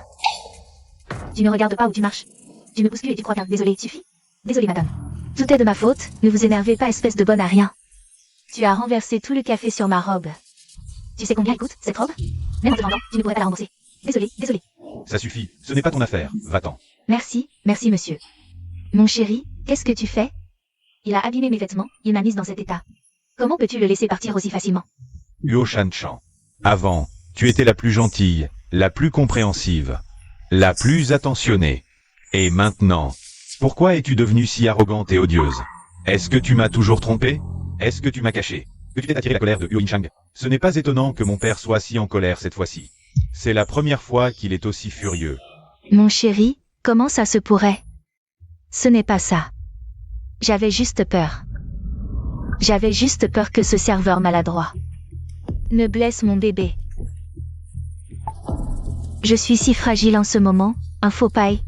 Tu ne regardes pas où tu marches. Tu me bouscules et tu crois bien, désolée, suffit. Désolée madame. Tout est de ma faute, ne vous énervez pas espèce de bonne à rien. Tu as renversé tout le café sur ma robe. Tu sais combien elle coûte, cette robe? Même en te vendant, tu ne pourrais pas la rembourser. Désolée, désolée. Ça suffit, ce n'est pas ton affaire, va-t'en. Merci, merci monsieur. Mon chéri, qu'est-ce que tu fais? Il a abîmé mes vêtements, il m'a mise dans cet état. Comment peux-tu le laisser partir aussi facilement? Huo Shanshan. Avant, tu étais la plus gentille, la plus compréhensive, la plus attentionnée. Et maintenant, pourquoi es-tu devenue si arrogante et odieuse? Est-ce que tu m'as toujours trompé? Est-ce que tu m'as caché? Que tu t'es attiré la colère de Huo Yinshang? Ce n'est pas étonnant que mon père soit si en colère cette fois-ci. C'est la première fois qu'il est aussi furieux. Mon chéri, comment ça se pourrait? Ce n'est pas ça. J'avais juste peur. J'avais juste peur que ce serveur maladroit ne blesse mon bébé. Je suis si fragile en ce moment, un faux paille.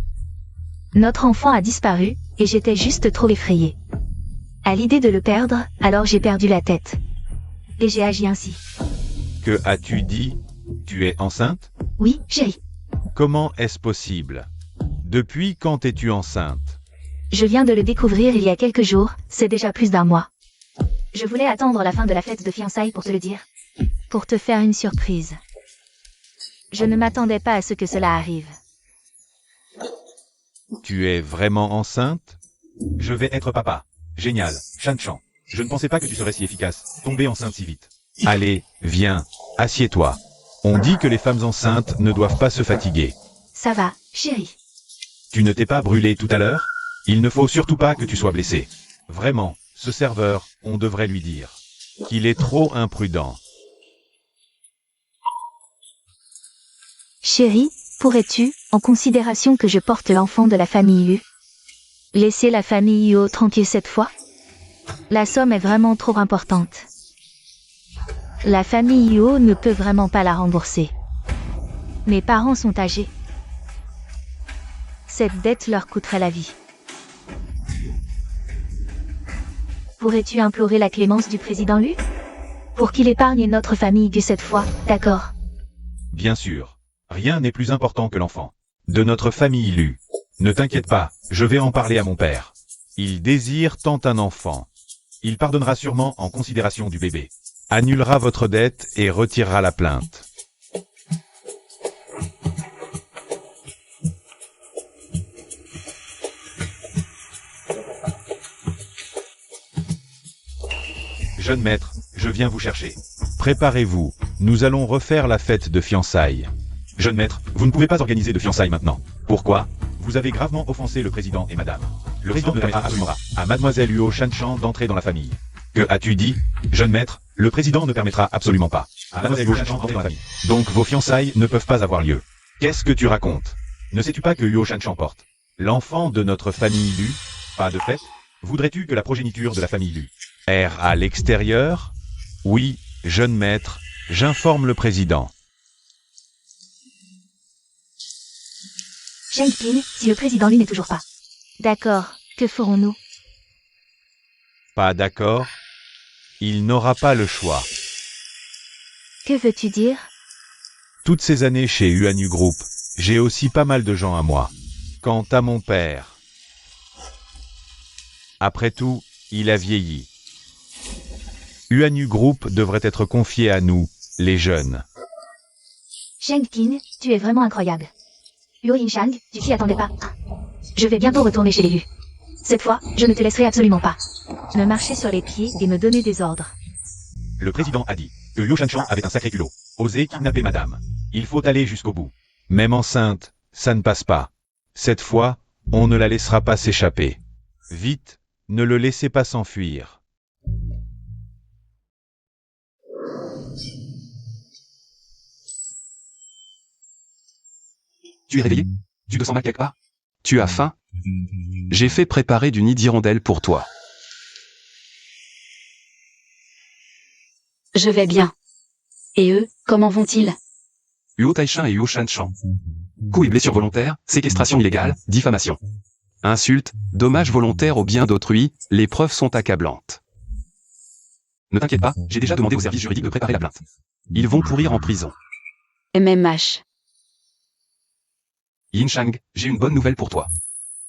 Notre enfant a disparu, et j'étais juste trop effrayée. À l'idée de le perdre, alors j'ai perdu la tête. Et j'ai agi ainsi. Que as-tu dit? Tu es enceinte? Oui, chérie. Comment est-ce possible? Depuis quand es-tu enceinte? Je viens de le découvrir il y a quelques jours, c'est déjà plus d'un mois. Je voulais attendre la fin de la fête de fiançailles pour te le dire. Pour te faire une surprise. Je ne m'attendais pas à ce que cela arrive. Tu es vraiment enceinte? Je vais être papa. Génial, Shanshan. Je ne pensais pas que tu serais si efficace, tomber enceinte si vite. Allez, viens, assieds-toi. On dit que les femmes enceintes ne doivent pas se fatiguer. Ça va, chérie. Tu ne t'es pas brûlée tout à l'heure? Il ne faut surtout pas que tu sois blessé. Vraiment, ce serveur, on devrait lui dire qu'il est trop imprudent. Chérie, pourrais-tu, en considération que je porte l'enfant de la famille Yu, laisser la famille Yu tranquille cette fois? La somme est vraiment trop importante. La famille Yu ne peut vraiment pas la rembourser. Mes parents sont âgés. Cette dette leur coûterait la vie. Pourrais-tu implorer la clémence du président Lu? Pour qu'il épargne notre famille Yu cette fois, d'accord? Bien sûr, rien n'est plus important que l'enfant de notre famille Lu. Ne t'inquiète pas, je vais en parler à mon père. Il désire tant un enfant. Il pardonnera sûrement en considération du bébé, annulera votre dette et retirera la plainte. Jeune maître, je viens vous chercher. Préparez-vous, nous allons refaire la fête de fiançailles. Jeune maître, vous ne pouvez pas organiser de fiançailles maintenant. Pourquoi? Vous avez gravement offensé le président et madame. Le président ne permettra absolument pas à mademoiselle Luo Shanshan d'entrer dans la famille. Que as-tu dit? Jeune maître, le président ne permettra absolument pas à mademoiselle Luo Shanshan d'entrer dans la famille. Donc vos fiançailles ne peuvent pas avoir lieu. Qu'est-ce que tu racontes? Ne sais-tu pas que Luo Shanshan porte l'enfant de notre famille Lu? Pas de fête? Voudrais-tu que la progéniture de la famille Lu erre à l'extérieur? Oui, jeune maître, j'informe le président. Shang-Pin, si le président Lu n'est toujours pas d'accord, que ferons-nous? Pas d'accord? Il n'aura pas le choix. Que veux-tu dire? Toutes ces années chez Yuanyu Group, j'ai aussi pas mal de gens à moi. Quant à mon père, après tout, il a vieilli. Yuanyu Group devrait être confié à nous, les jeunes. Shang-Pin, tu es vraiment incroyable. Luo Yinshang, tu t'y attendais pas? Je vais bientôt retourner chez les Lu. Cette fois, je ne te laisserai absolument pas me marcher sur les pieds et me donner des ordres. Le président a dit que Luo Shanshan avait un sacré culot. Oser kidnapper madame. Il faut aller jusqu'au bout. Même enceinte, ça ne passe pas. Cette fois, on ne la laissera pas s'échapper. Vite, ne le laissez pas s'enfuir. Tu es réveillé? Tu te sens mal quelque part? Tu as faim? J'ai fait préparer du nid d'hirondelle pour toi. Je vais bien. Et eux, comment vont-ils? Luo Taishan et Luo Shanshan. Coups et blessures volontaires, séquestration illégale, diffamation. Insultes, dommages volontaires au bien d'autrui, les preuves sont accablantes. Ne t'inquiète pas, j'ai déjà demandé au service juridique de préparer la plainte. Ils vont pourrir en prison. MMH. Yinshang, j'ai une bonne nouvelle pour toi.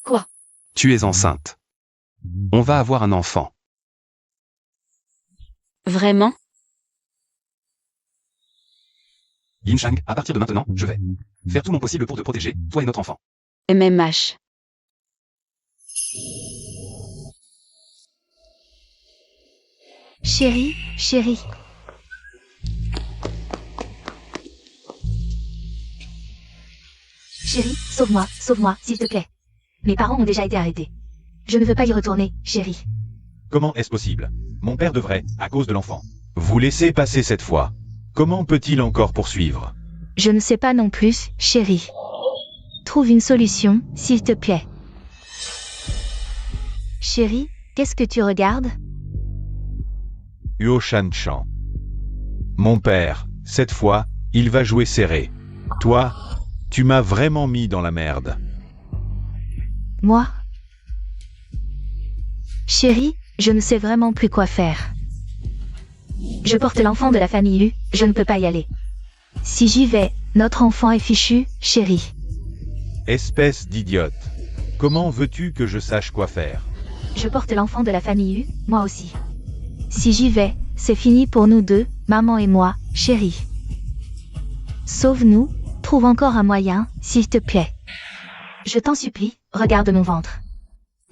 Quoi? Tu es enceinte. On va avoir un enfant. Vraiment? Yinshang, à partir de maintenant, je vais faire tout mon possible pour te protéger, toi et notre enfant. MMH. Chérie, chérie. Chérie, sauve-moi, s'il te plaît. Mes parents ont déjà été arrêtés. Je ne veux pas y retourner, chérie. Comment est-ce possible? Mon père devrait, à cause de l'enfant. Vous laissez passer cette fois. Comment peut-il encore poursuivre? Je ne sais pas non plus, chérie. Trouve une solution, s'il te plaît. Chérie, qu'est-ce que tu regardes? Luo Shanshan. Mon père, cette fois, il va jouer serré. Toi, tu m'as vraiment mis dans la merde. Moi? Chérie, je ne sais vraiment plus quoi faire. Je porte l'enfant de la famille Lu, je ne peux pas y aller. Si j'y vais, notre enfant est fichu, chérie. Espèce d'idiote. Comment veux-tu que je sache quoi faire? Je porte l'enfant de la famille Lu, moi aussi. Si j'y vais, c'est fini pour nous deux, maman et moi, chérie. Sauve-nous, trouve encore un moyen, s'il te plaît. Je t'en supplie, regarde mon ventre.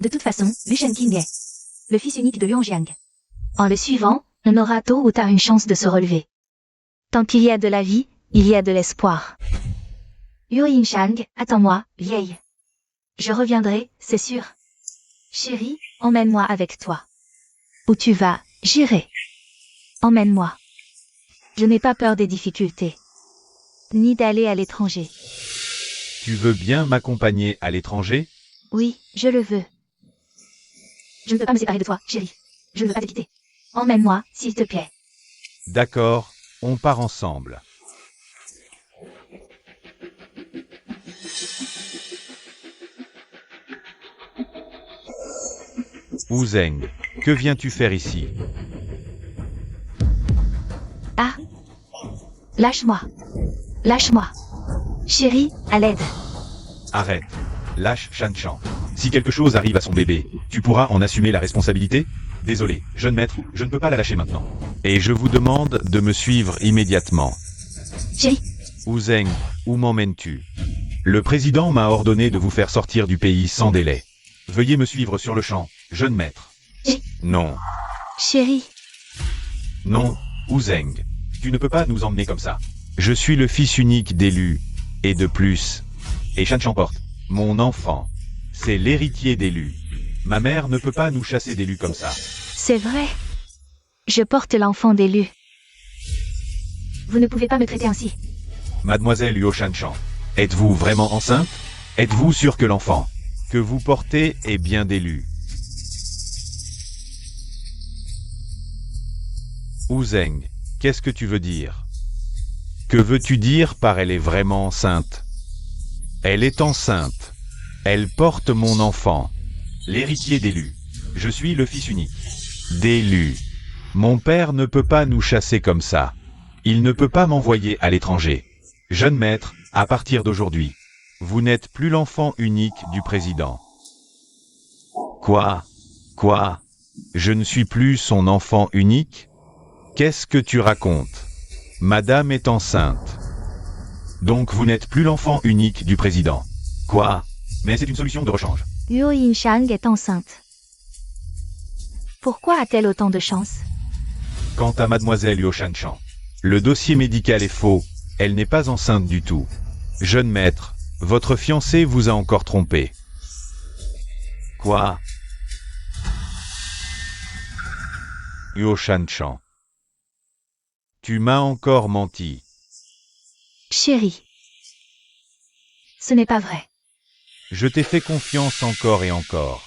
De toute façon, Lu Shenqing est le fils unique de Luan Jiang. En le suivant, on aura tôt ou tard une chance de se relever. Tant qu'il y a de la vie, il y a de l'espoir. Luo Yinshang, attends-moi, vieille. Je reviendrai, c'est sûr. Chérie, emmène-moi avec toi. Où tu vas, j'irai. Emmène-moi. Je n'ai pas peur des difficultés. Ni d'aller à l'étranger. Tu veux bien m'accompagner à l'étranger? Oui, je le veux. Je ne peux pas me séparer de toi, chérie. Je ne veux pas te quitter. Emmène-moi, s'il te plaît. D'accord, on part ensemble. Wu Zeng, que viens-tu faire ici? Ah. Lâche-moi. Lâche-moi. Chérie, à l'aide. Arrête. Lâche Shan Chan. Si quelque chose arrive à son bébé, tu pourras en assumer la responsabilité? Désolé, jeune maître, je ne peux pas la lâcher maintenant. Et je vous demande de me suivre immédiatement. Chérie. Wu Zeng, où m'emmènes-tu? Le président m'a ordonné de vous faire sortir du pays sans délai. Veuillez me suivre sur le champ, jeune maître. Non. Chérie. Non, Wu Zeng. Tu ne peux pas nous emmener comme ça. Je suis le fils unique d'élu. Et de plus. Et Shan Chan porte. Mon enfant. C'est l'héritier d'élu. Ma mère ne peut pas nous chasser d'élu comme ça. C'est vrai. Je porte l'enfant d'élu. Vous ne pouvez pas me traiter ainsi. Mademoiselle Luo Shan Chan, êtes-vous vraiment enceinte? Êtes-vous sûr que l'enfant que vous portez est bien d'élu? Wu Zeng, qu'est-ce que tu veux dire? Que veux-tu dire par elle est vraiment enceinte? Elle est enceinte. Elle porte mon enfant. L'héritier d'élu. Je suis le fils unique. D'élu. Mon père ne peut pas nous chasser comme ça. Il ne peut pas m'envoyer à l'étranger. Jeune maître, à partir d'aujourd'hui, vous n'êtes plus l'enfant unique du président. Quoi? Quoi? Je ne suis plus son enfant unique? Qu'est-ce que tu racontes? Madame est enceinte. Donc vous n'êtes plus l'enfant unique du président. Quoi? Mais c'est une solution de rechange. Luo Yinshang est enceinte. Pourquoi a-t-elle autant de chance? Quant à mademoiselle Luo Shan Chan, le dossier médical est faux, elle n'est pas enceinte du tout. Jeune maître, votre fiancé vous a encore trompé. Quoi? Luo Shan Chan. Tu m'as encore menti. Chérie. Ce n'est pas vrai. Je t'ai fait confiance encore et encore.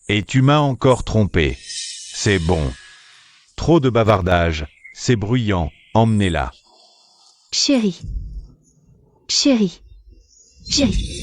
Et tu m'as encore trompé. C'est bon. Trop de bavardage, c'est bruyant, emmenez-la. Chérie. Chérie. Chérie.